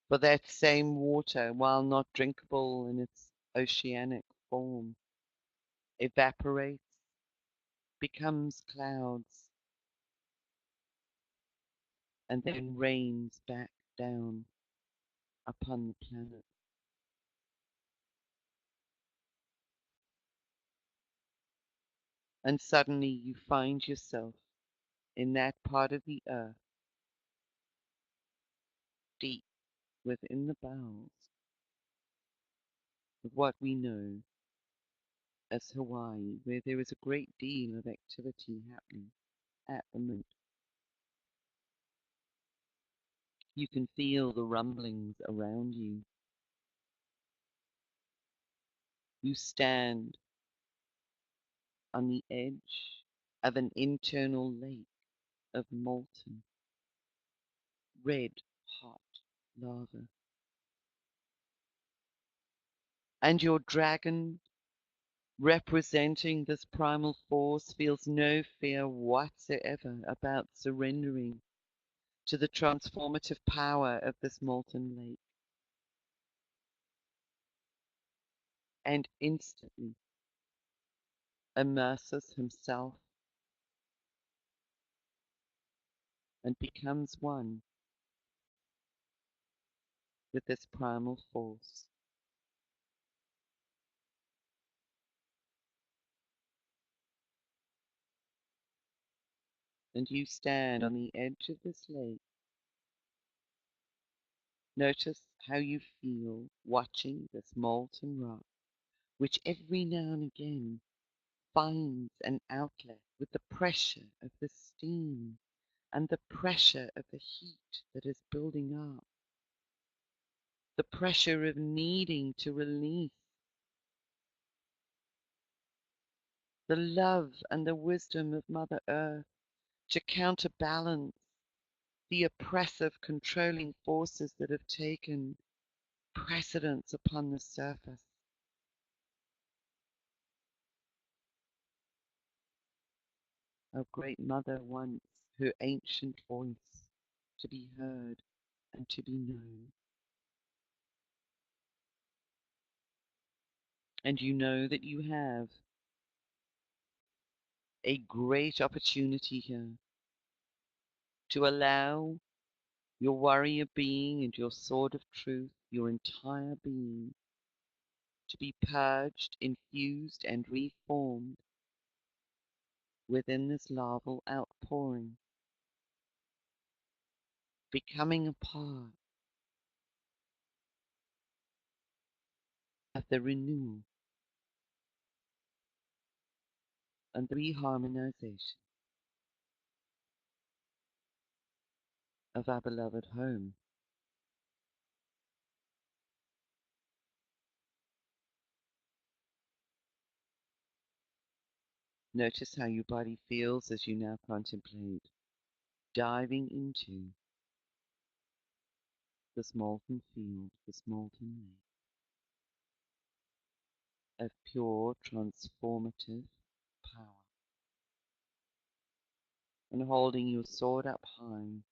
For that same water, while not drinkable in its oceanic form, evaporates, becomes clouds, and then rains back down upon the planet. And suddenly you find yourself in that part of the earth, deep within the bowels of what we know as Hawaii, where there is a great deal of activity happening at the moment. You can feel the rumblings around you. You stand on the edge of an internal lake of molten, red hot lava. And your dragon, representing this primal force, feels no fear whatsoever about surrendering to the transformative power of this molten lake. And instantly immerses himself and becomes one with this primal force. And you stand on the edge of this lake. Notice how you feel watching this molten rock, which every now and again finds an outlet with the pressure of the steam and the pressure of the heat that is building up, the pressure of needing to release the love and the wisdom of Mother Earth to counterbalance the oppressive, controlling forces that have taken precedence upon the surface. Our great mother wants her ancient voice to be heard and to be known. And you know that you have a great opportunity here to allow your warrior being and your sword of truth, your entire being, to be purged, infused, and reformed within this larval outpouring, becoming a part of the renewal and the reharmonization of our beloved home. Notice how your body feels as you now contemplate diving into this molten field, this molten lake of pure transformative power. And holding your sword up high,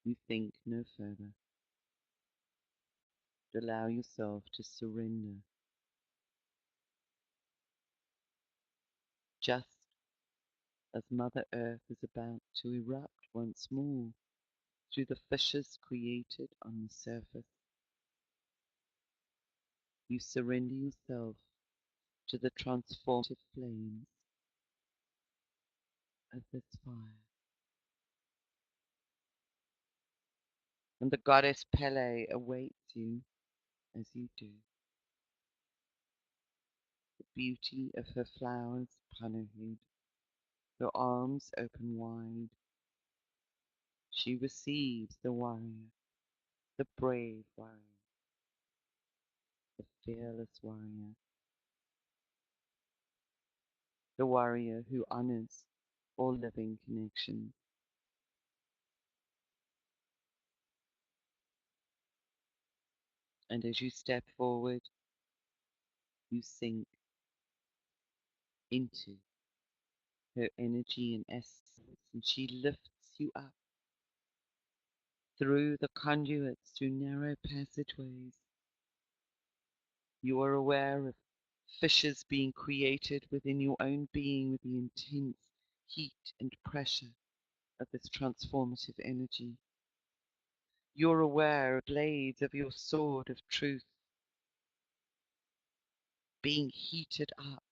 you think no further. Allow yourself to surrender, just as Mother Earth is about to erupt once more through the fissures created on the surface. You surrender yourself to the transformative flames of this fire. And the goddess Pele awaits you as you do. The beauty of her flowers upon her head, her arms open wide. She receives the warrior, the brave warrior, fearless warrior, the warrior who honors all living connections. And as you step forward, you sink into her energy and essence, and she lifts you up through the conduits, through narrow passageways. You are aware of fissures being created within your own being with the intense heat and pressure of this transformative energy. You're aware of blades of your sword of truth being heated up,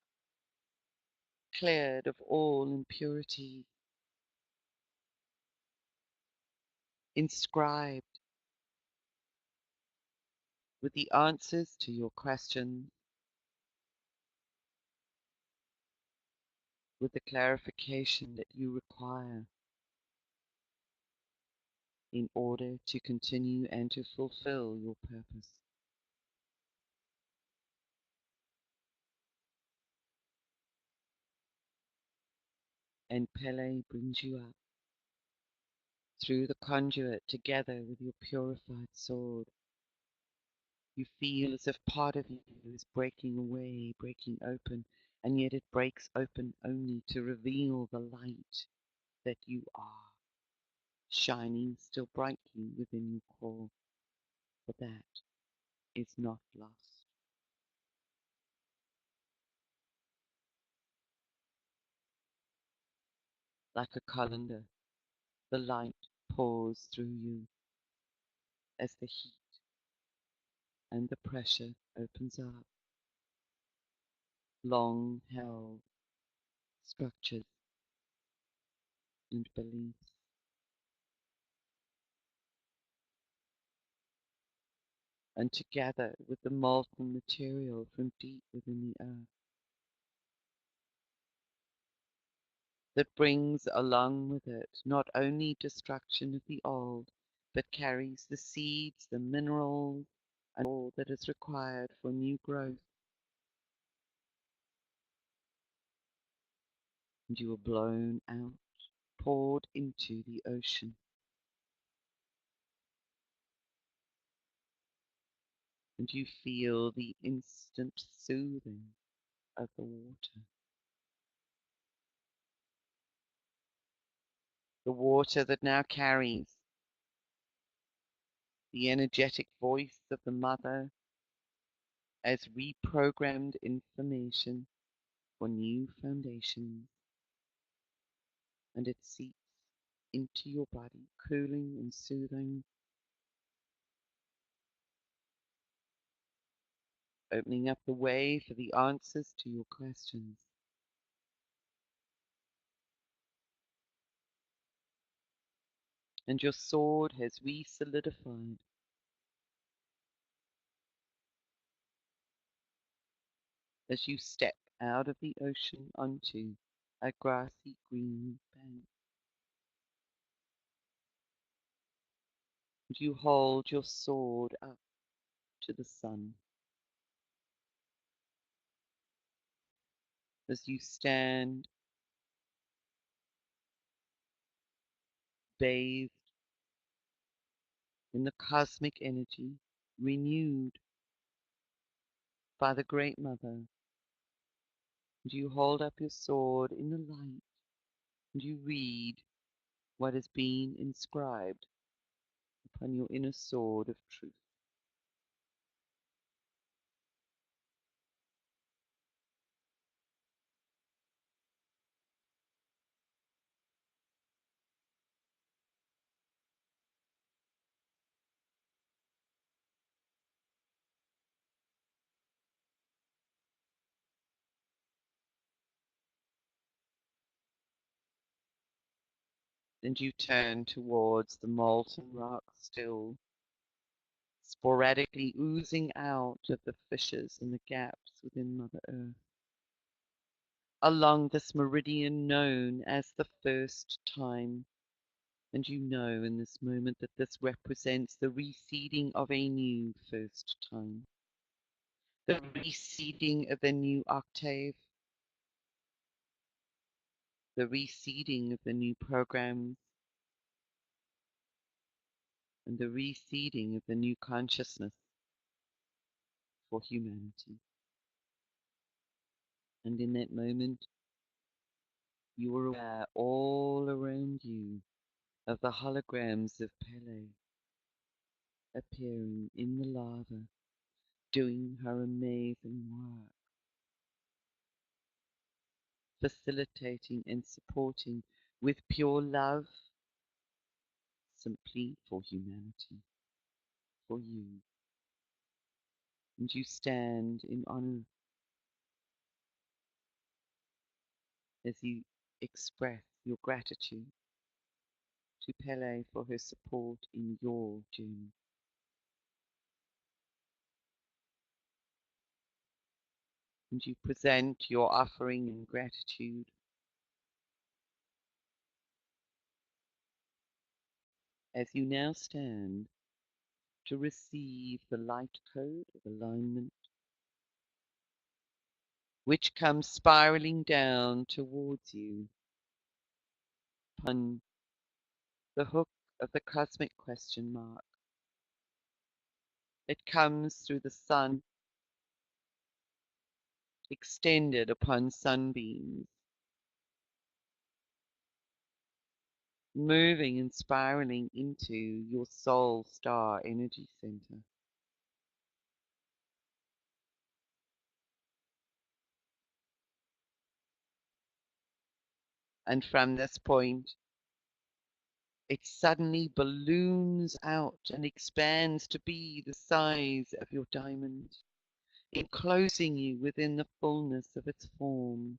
cleared of all impurity, inscribed with the answers to your questions, with the clarification that you require in order to continue and to fulfill your purpose. And Pele brings you up through the conduit together with your purified sword. You feel as if part of you is breaking away, breaking open, and yet it breaks open only to reveal the light that you are, shining still brightly within your core. But that is not lost. Like a colander, the light pours through you as the heat and the pressure opens up long held structures and beliefs. And together with the molten material from deep within the earth that brings along with it not only destruction of the old, but carries the seeds, the minerals, and all that is required for new growth. And you are blown out, poured into the ocean. And you feel the instant soothing of the water. The water that now carries the energetic voice of the mother as reprogrammed information for new foundations, and it seeps into your body, cooling and soothing, opening up the way for the answers to your questions. And your sword has re-solidified as you step out of the ocean onto a grassy green bank. And you hold your sword up to the sun as you stand bathed in the cosmic energy, renewed by the Great Mother. And you hold up your sword in the light, and you read what has been inscribed upon your inner sword of truth. And you turn towards the molten rock still, sporadically oozing out of the fissures and the gaps within Mother Earth, along this meridian known as the first time. And you know in this moment that this represents the reseeding of a new first time. the reseeding of the new octave, the reseeding of the new programs, and the reseeding of the new consciousness for humanity. And in that moment, you are aware all around you of the holograms of Pele appearing in the lava, doing her amazing work, facilitating and supporting with pure love, simply for humanity, for you. And you stand in honor as you express your gratitude to Pele for her support in your journey. And you present your offering in gratitude as you now stand to receive the light code of alignment, which comes spiraling down towards you upon the hook of the cosmic question mark. It comes through the sun, extended upon sunbeams, moving and spiraling into your soul star energy center. And from this point, it suddenly balloons out and expands to be the size of your diamond, enclosing you within the fullness of its form,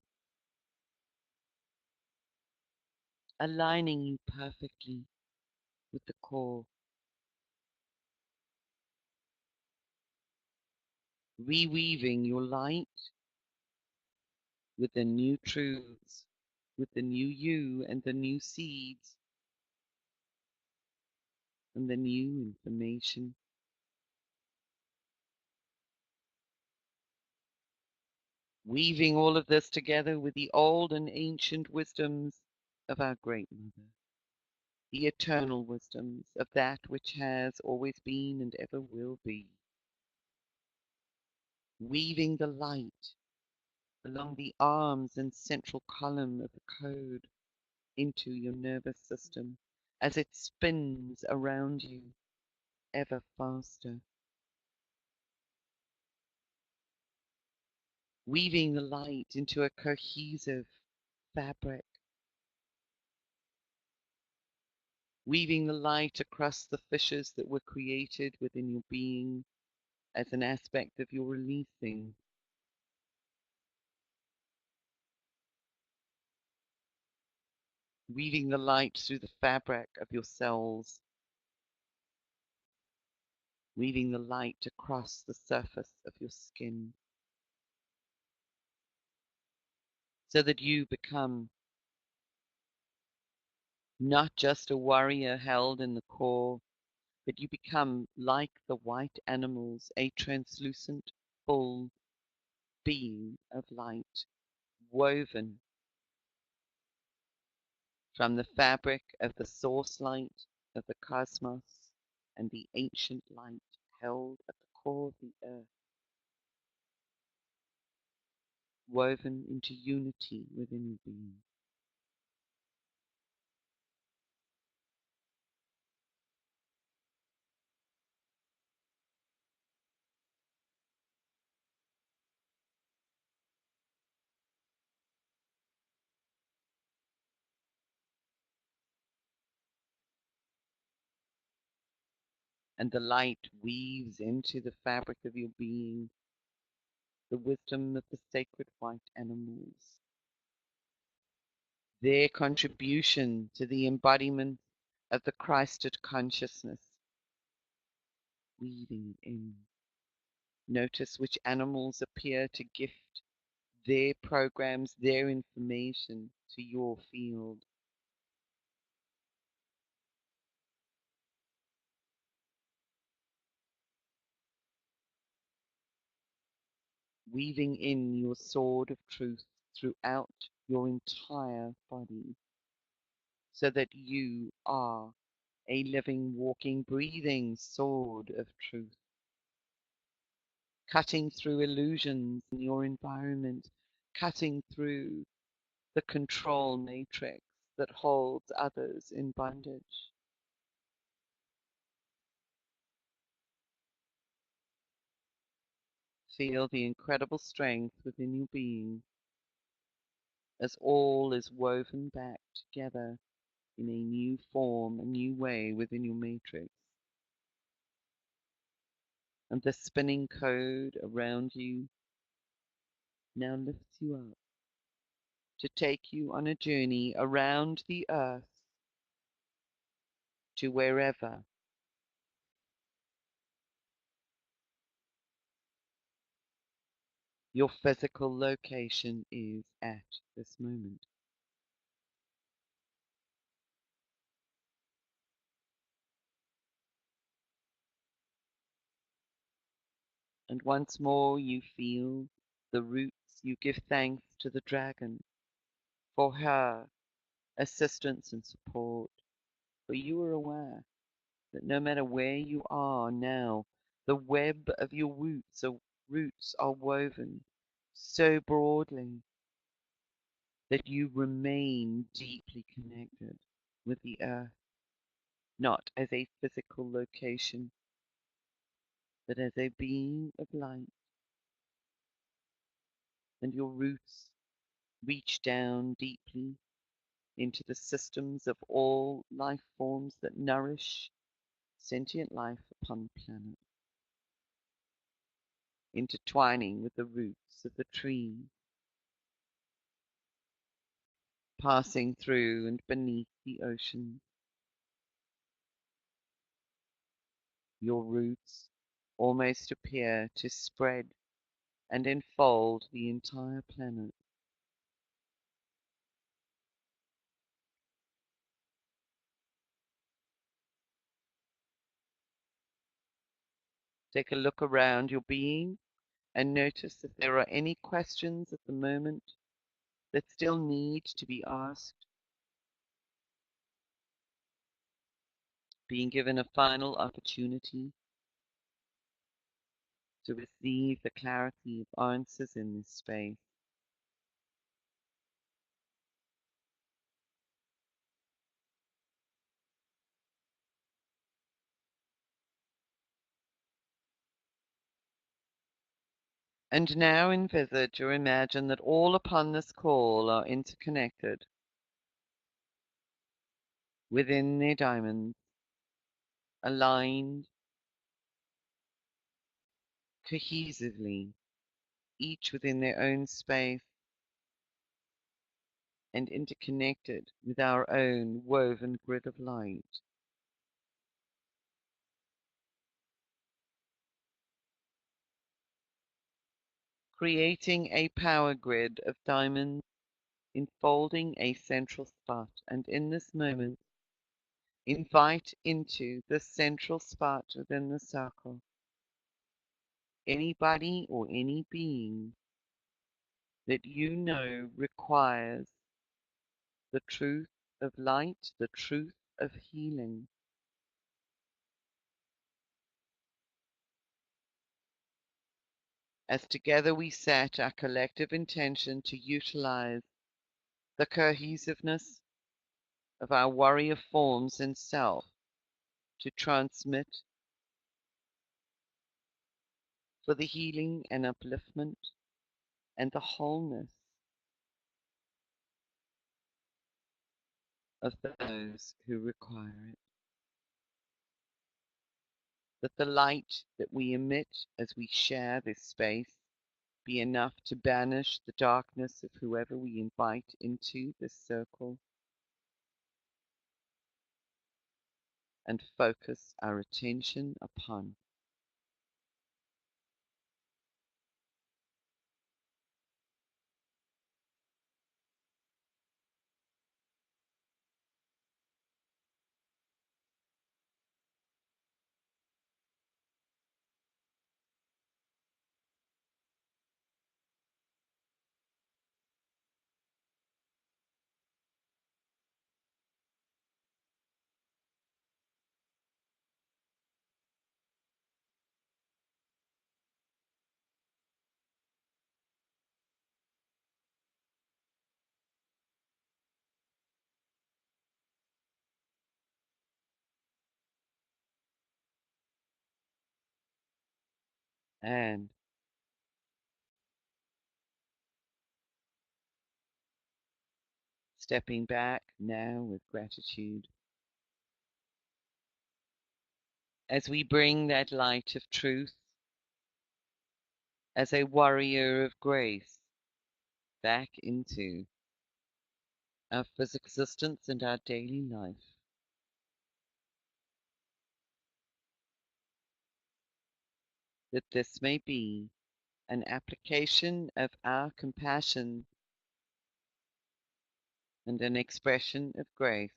aligning you perfectly with the core, reweaving your light with the new truths, with the new you and the new seeds and the new information, weaving all of this together with the old and ancient wisdoms of our Great Mother, the eternal wisdoms of that which has always been and ever will be, weaving the light along the arms and central column of the code into your nervous system as it spins around you ever faster, weaving the light into a cohesive fabric, weaving the light across the fissures that were created within your being as an aspect of your releasing, weaving the light through the fabric of your cells, weaving the light across the surface of your skin, so that you become not just a warrior held in the core, but you become like the white animals, a translucent, full being of light, woven from the fabric of the source light of the cosmos and the ancient light held at the core of the earth, woven into unity within your being. And the light weaves into the fabric of your being the wisdom of the sacred white animals, their contribution to the embodiment of the Christed consciousness, weaving it in. Notice which animals appear to gift their programs, their information to your field. weaving in your sword of truth throughout your entire body, so that you are a living, walking, breathing sword of truth, cutting through illusions in your environment, cutting through the control matrix that holds others in bondage. Feel the incredible strength within your being as all is woven back together in a new form, a new way within your matrix. And the spinning code around you now lifts you up to take you on a journey around the earth to wherever your physical location is at this moment. And once more you feel the roots. You give thanks to the dragon for her assistance and support, for you are aware that no matter where you are now, the web of your roots are woven so broadly that you remain deeply connected with the earth, not as a physical location, but as a being of light. And your roots reach down deeply into the systems of all life forms that nourish sentient life upon the planet, intertwining with the roots of the tree, passing through and beneath the ocean. Your roots almost appear to spread and enfold the entire planet. Take a look around your being and notice if there are any questions at the moment that still need to be asked, being given a final opportunity to receive the clarity of answers in this space. And now envisage or imagine that all upon this call are interconnected within their diamonds, aligned cohesively, each within their own space and interconnected with our own woven grid of light. Creating a power grid of diamonds enfolding a central spot, and in this moment, invite into the central spot within the circle anybody or any being that you know requires the truth of light, the truth of healing. As together we set our collective intention to utilize the cohesiveness of our warrior forms in self to transmit for the healing and upliftment and the wholeness of those who require it. That the light that we emit as we share this space be enough to banish the darkness of whoever we invite into this circle and focus our attention upon. And stepping back now with gratitude as we bring that light of truth as a warrior of grace back into our physical existence and our daily life, that this may be an application of our compassion and an expression of grace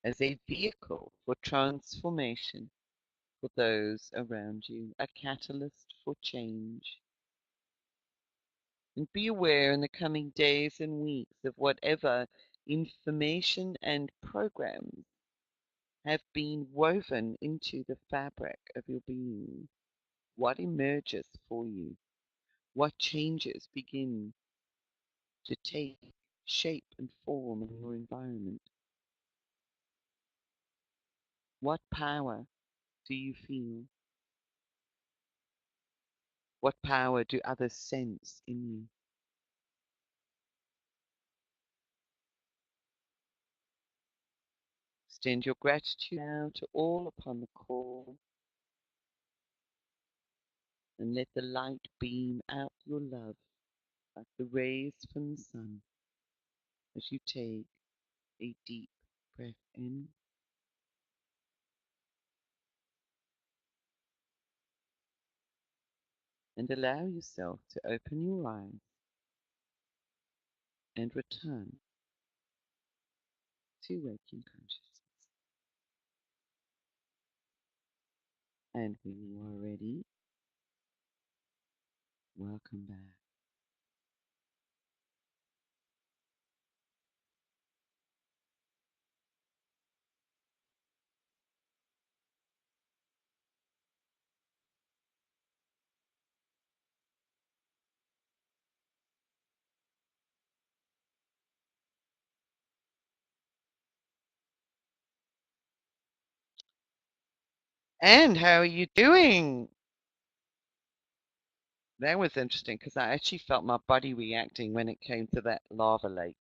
as a vehicle for transformation for those around you, a catalyst for change. And be aware in the coming days and weeks of whatever information and programs have been woven into the fabric of your being. What emerges for you? What changes begin to take shape and form in your environment? What power do you feel? What power do others sense in you? Extend your gratitude now to all upon the call and let the light beam out your love like the rays from the sun as you take a deep breath in and allow yourself to open your eyes and return to waking consciousness. And when you are ready, welcome back. And how are you doing? That was interesting because I actually felt my body reacting when it came to that lava lake.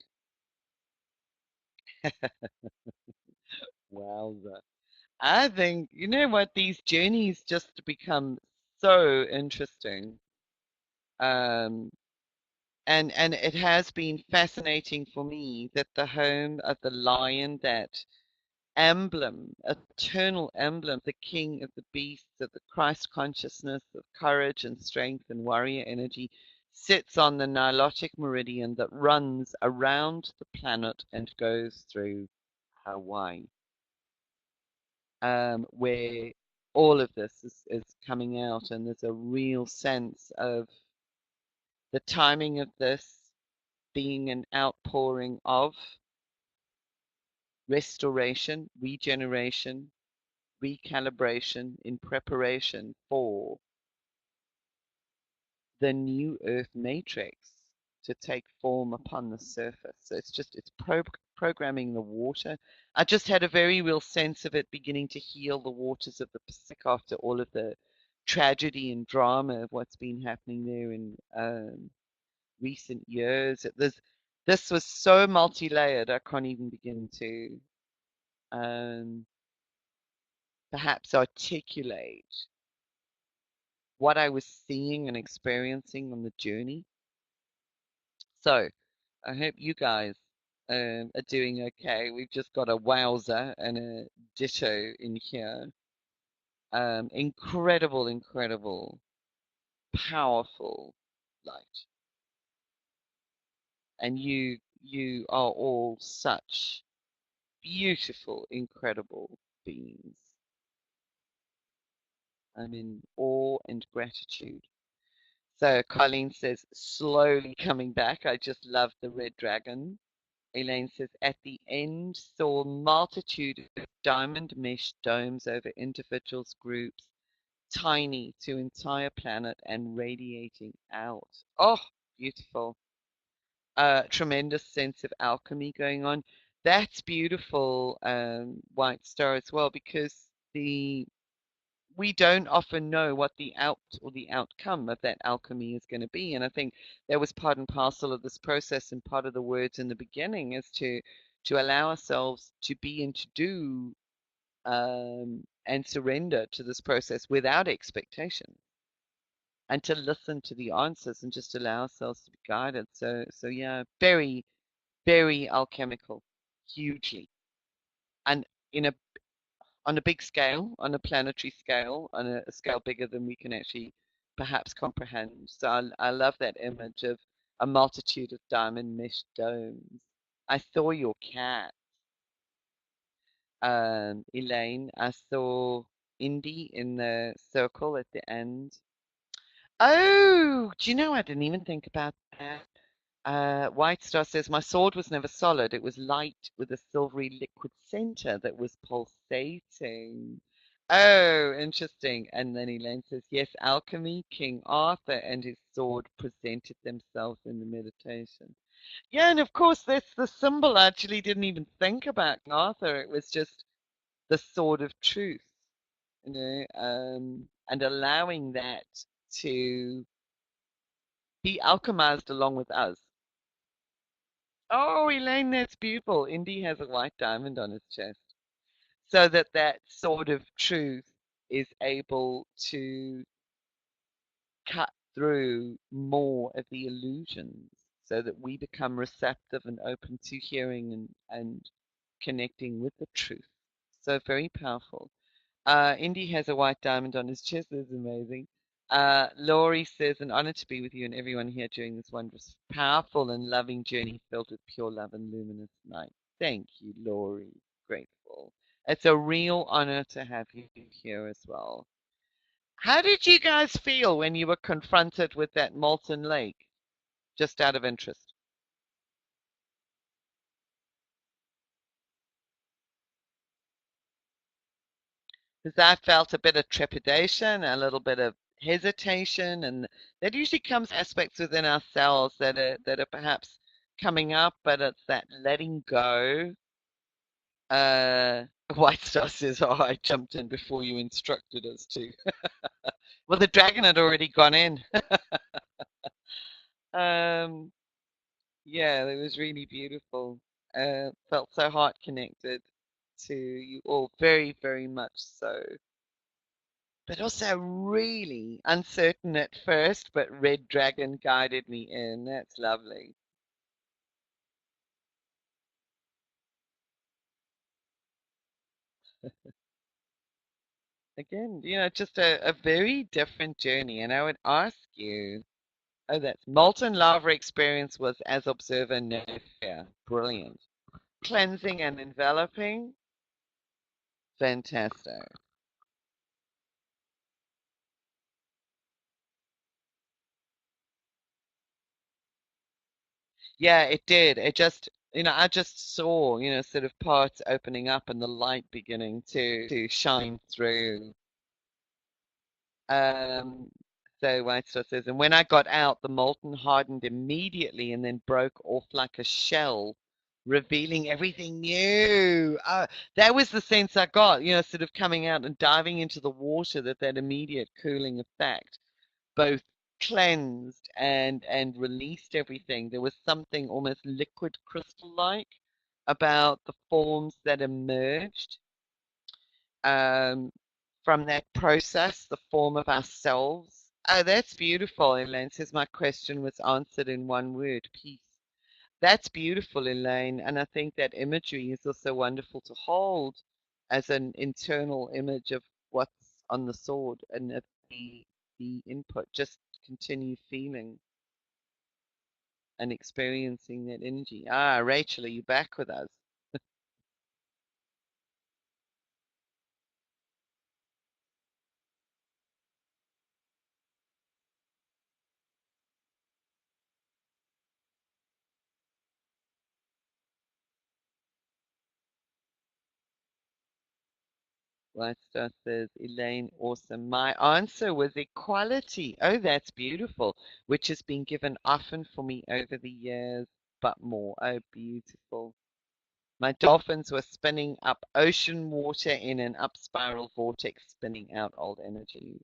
Wowza. I think, you know what, these journeys just become so interesting. Um, and it has been fascinating for me that the home of the lion, that emblem, eternal emblem, the king of the beasts, of the Christ consciousness, of courage and strength and warrior energy, sits on the Nilotic meridian that runs around the planet and goes through Hawaii, where all of this is coming out, and there's a real sense of the timing of this being an outpouring of restoration, regeneration, recalibration in preparation for the new Earth matrix to take form upon the surface. So it's programming the water. I just had a very real sense of it beginning to heal the waters of the Pacific after all of the tragedy and drama of what's been happening there in recent years. This was so multi-layered, I can't even begin to um, perhaps articulate what I was seeing and experiencing on the journey. So I hope you guys are doing okay. We've just got a wowzer and a ditto in here. Incredible, incredible, powerful light. And you are all such beautiful, incredible beings. I'm in awe and gratitude. So Colleen says, slowly coming back. I just love the red dragon. Elaine says, at the end, saw multitude of diamond mesh domes over individuals, groups, tiny to entire planet and radiating out. Oh, beautiful. Tremendous sense of alchemy going on. that's beautiful, White Star as well, because the we don't often know what the out or the outcome of that alchemy is going to be. And I think that was part and parcel of this process and part of the words in the beginning is to allow ourselves to be and to do and surrender to this process without expectation and to listen to the answers and just allow ourselves to be guided. So yeah, very, very alchemical, hugely. And in a on a big scale, on a planetary scale, on a scale bigger than we can actually perhaps comprehend. So I love that image of a multitude of diamond mesh domes. I saw your cat, Elaine. I saw Indy in the circle at the end. Oh, do you know I didn't even think about that? White Star says, my sword was never solid. It was light with a silvery liquid center that was pulsating. Oh, interesting. And then Elaine says, yes, alchemy, King Arthur and his sword presented themselves in the meditation. Yeah, and of course, that's the symbol. I actually didn't even think about King Arthur. It was just the sword of truth, and allowing that to be alchemized along with us. Oh, Elaine, that's beautiful. Indy has a white diamond on his chest. So that that sort of truth is able to cut through more of the illusions so that we become receptive and open to hearing and connecting with the truth. So very powerful. Indy has a white diamond on his chest. That's amazing. Laurie says, an honor to be with you and everyone here during this wondrous, powerful, and loving journey filled with pure love and luminous light. Thank you, Laurie. Grateful. It's a real honor to have you here as well. How did you guys feel when you were confronted with that molten lake? Just out of interest. Because I felt a bit of trepidation, a little bit of hesitation, and that usually comes aspects within ourselves that are perhaps coming up, but it's that letting go. Uh, White Star says, "Oh, I jumped in before you instructed us to." Well, the dragon had already gone in. Um, yeah, it was really beautiful. Felt so heart connected to you all, very, very much so. But also really uncertain at first, but Red Dragon guided me in. That's lovely. Again, just a very different journey. And I would ask you, oh, that molten lava experience was as observer, no fear. Brilliant. Cleansing and enveloping. Fantastic. Yeah, it did. It just, I just saw, sort of parts opening up and the light beginning to shine through. Um, so White Star says, and when I got out, the molten hardened immediately and then broke off like a shell, revealing everything new. That was the sense I got, sort of coming out and diving into the water, that immediate cooling effect both cleansed and released everything. There was something almost liquid crystal-like about the forms that emerged um, from that process, the form of ourselves. Oh, that's beautiful, Elaine says my question was answered in one word, peace. That's beautiful, Elaine, and I think that imagery is also wonderful to hold as an internal image of what's on the sword and of the input. Just continue feeling and experiencing that energy. Ah, Rachel, are you back with us? White Star says, Elaine, awesome. My answer was equality. Oh, that's beautiful, which has been given often for me over the years, but more. Oh, beautiful. My dolphins were spinning up ocean water in an up spiral vortex, spinning out old energy.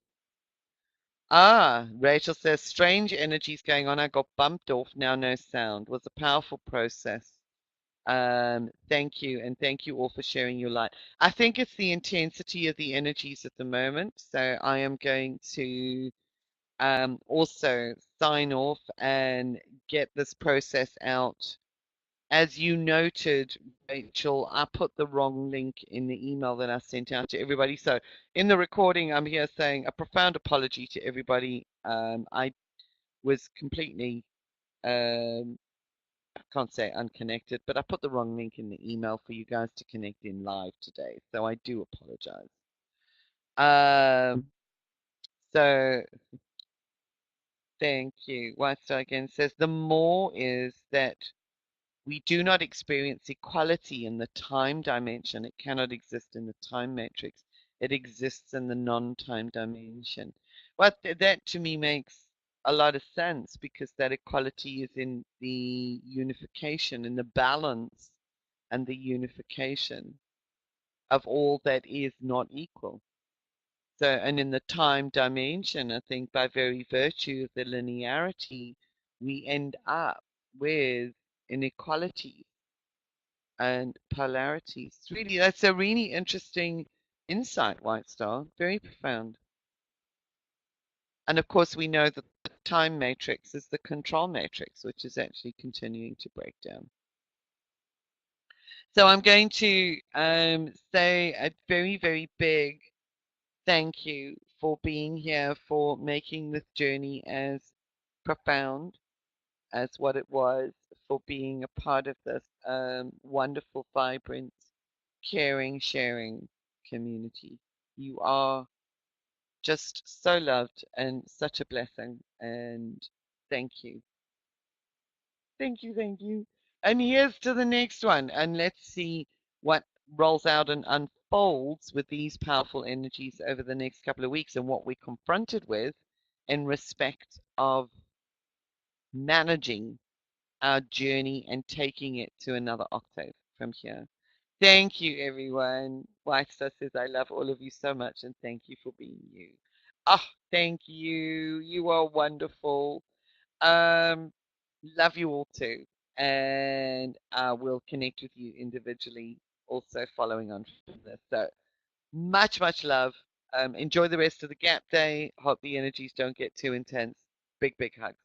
Ah, Rachel says, strange energies going on. I got bumped off. Now no sound. Was a powerful process. Thank you, and thank you all for sharing your light. I think it's the intensity of the energies at the moment. So I am going to also sign off and get this process out. As you noted, Rachel, I put the wrong link in the email that I sent out to everybody. So in the recording, I'm here saying a profound apology to everybody. I was completely, I can't say unconnected, but I put the wrong link in the email for you guys to connect in live today. So I do apologize. Um, so thank you. White Star again says the more is that we do not experience equality in the time dimension. It cannot exist in the time matrix. It exists in the non-time dimension. Well, that to me makes a lot of sense because that equality is in the unification, in the balance and the unification of all that is not equal. So, and in the time dimension, I think by very virtue of the linearity, we end up with inequalities and polarities. Really, that's a really interesting insight, White Star. Very profound. And of course, we know that the time matrix is the control matrix, which is actually continuing to break down. So I'm going to say a very, very big thank you for being here, for making this journey as profound as what it was, for being a part of this wonderful, vibrant, caring, sharing community. You are just so loved and such a blessing. And thank you. Thank you. Thank you. And here's to the next one. And let's see what rolls out and unfolds with these powerful energies over the next couple of weeks and what we're confronted with in respect of managing our journey and taking it to another octave from here. Thank you, everyone. White Star says, I love all of you so much and thank you for being you. Oh, thank you. You are wonderful. Um, love you all too. And we'll connect with you individually also following on from this. So much, much love. Enjoy the rest of the gap day. Hope the energies don't get too intense. Big, big hugs.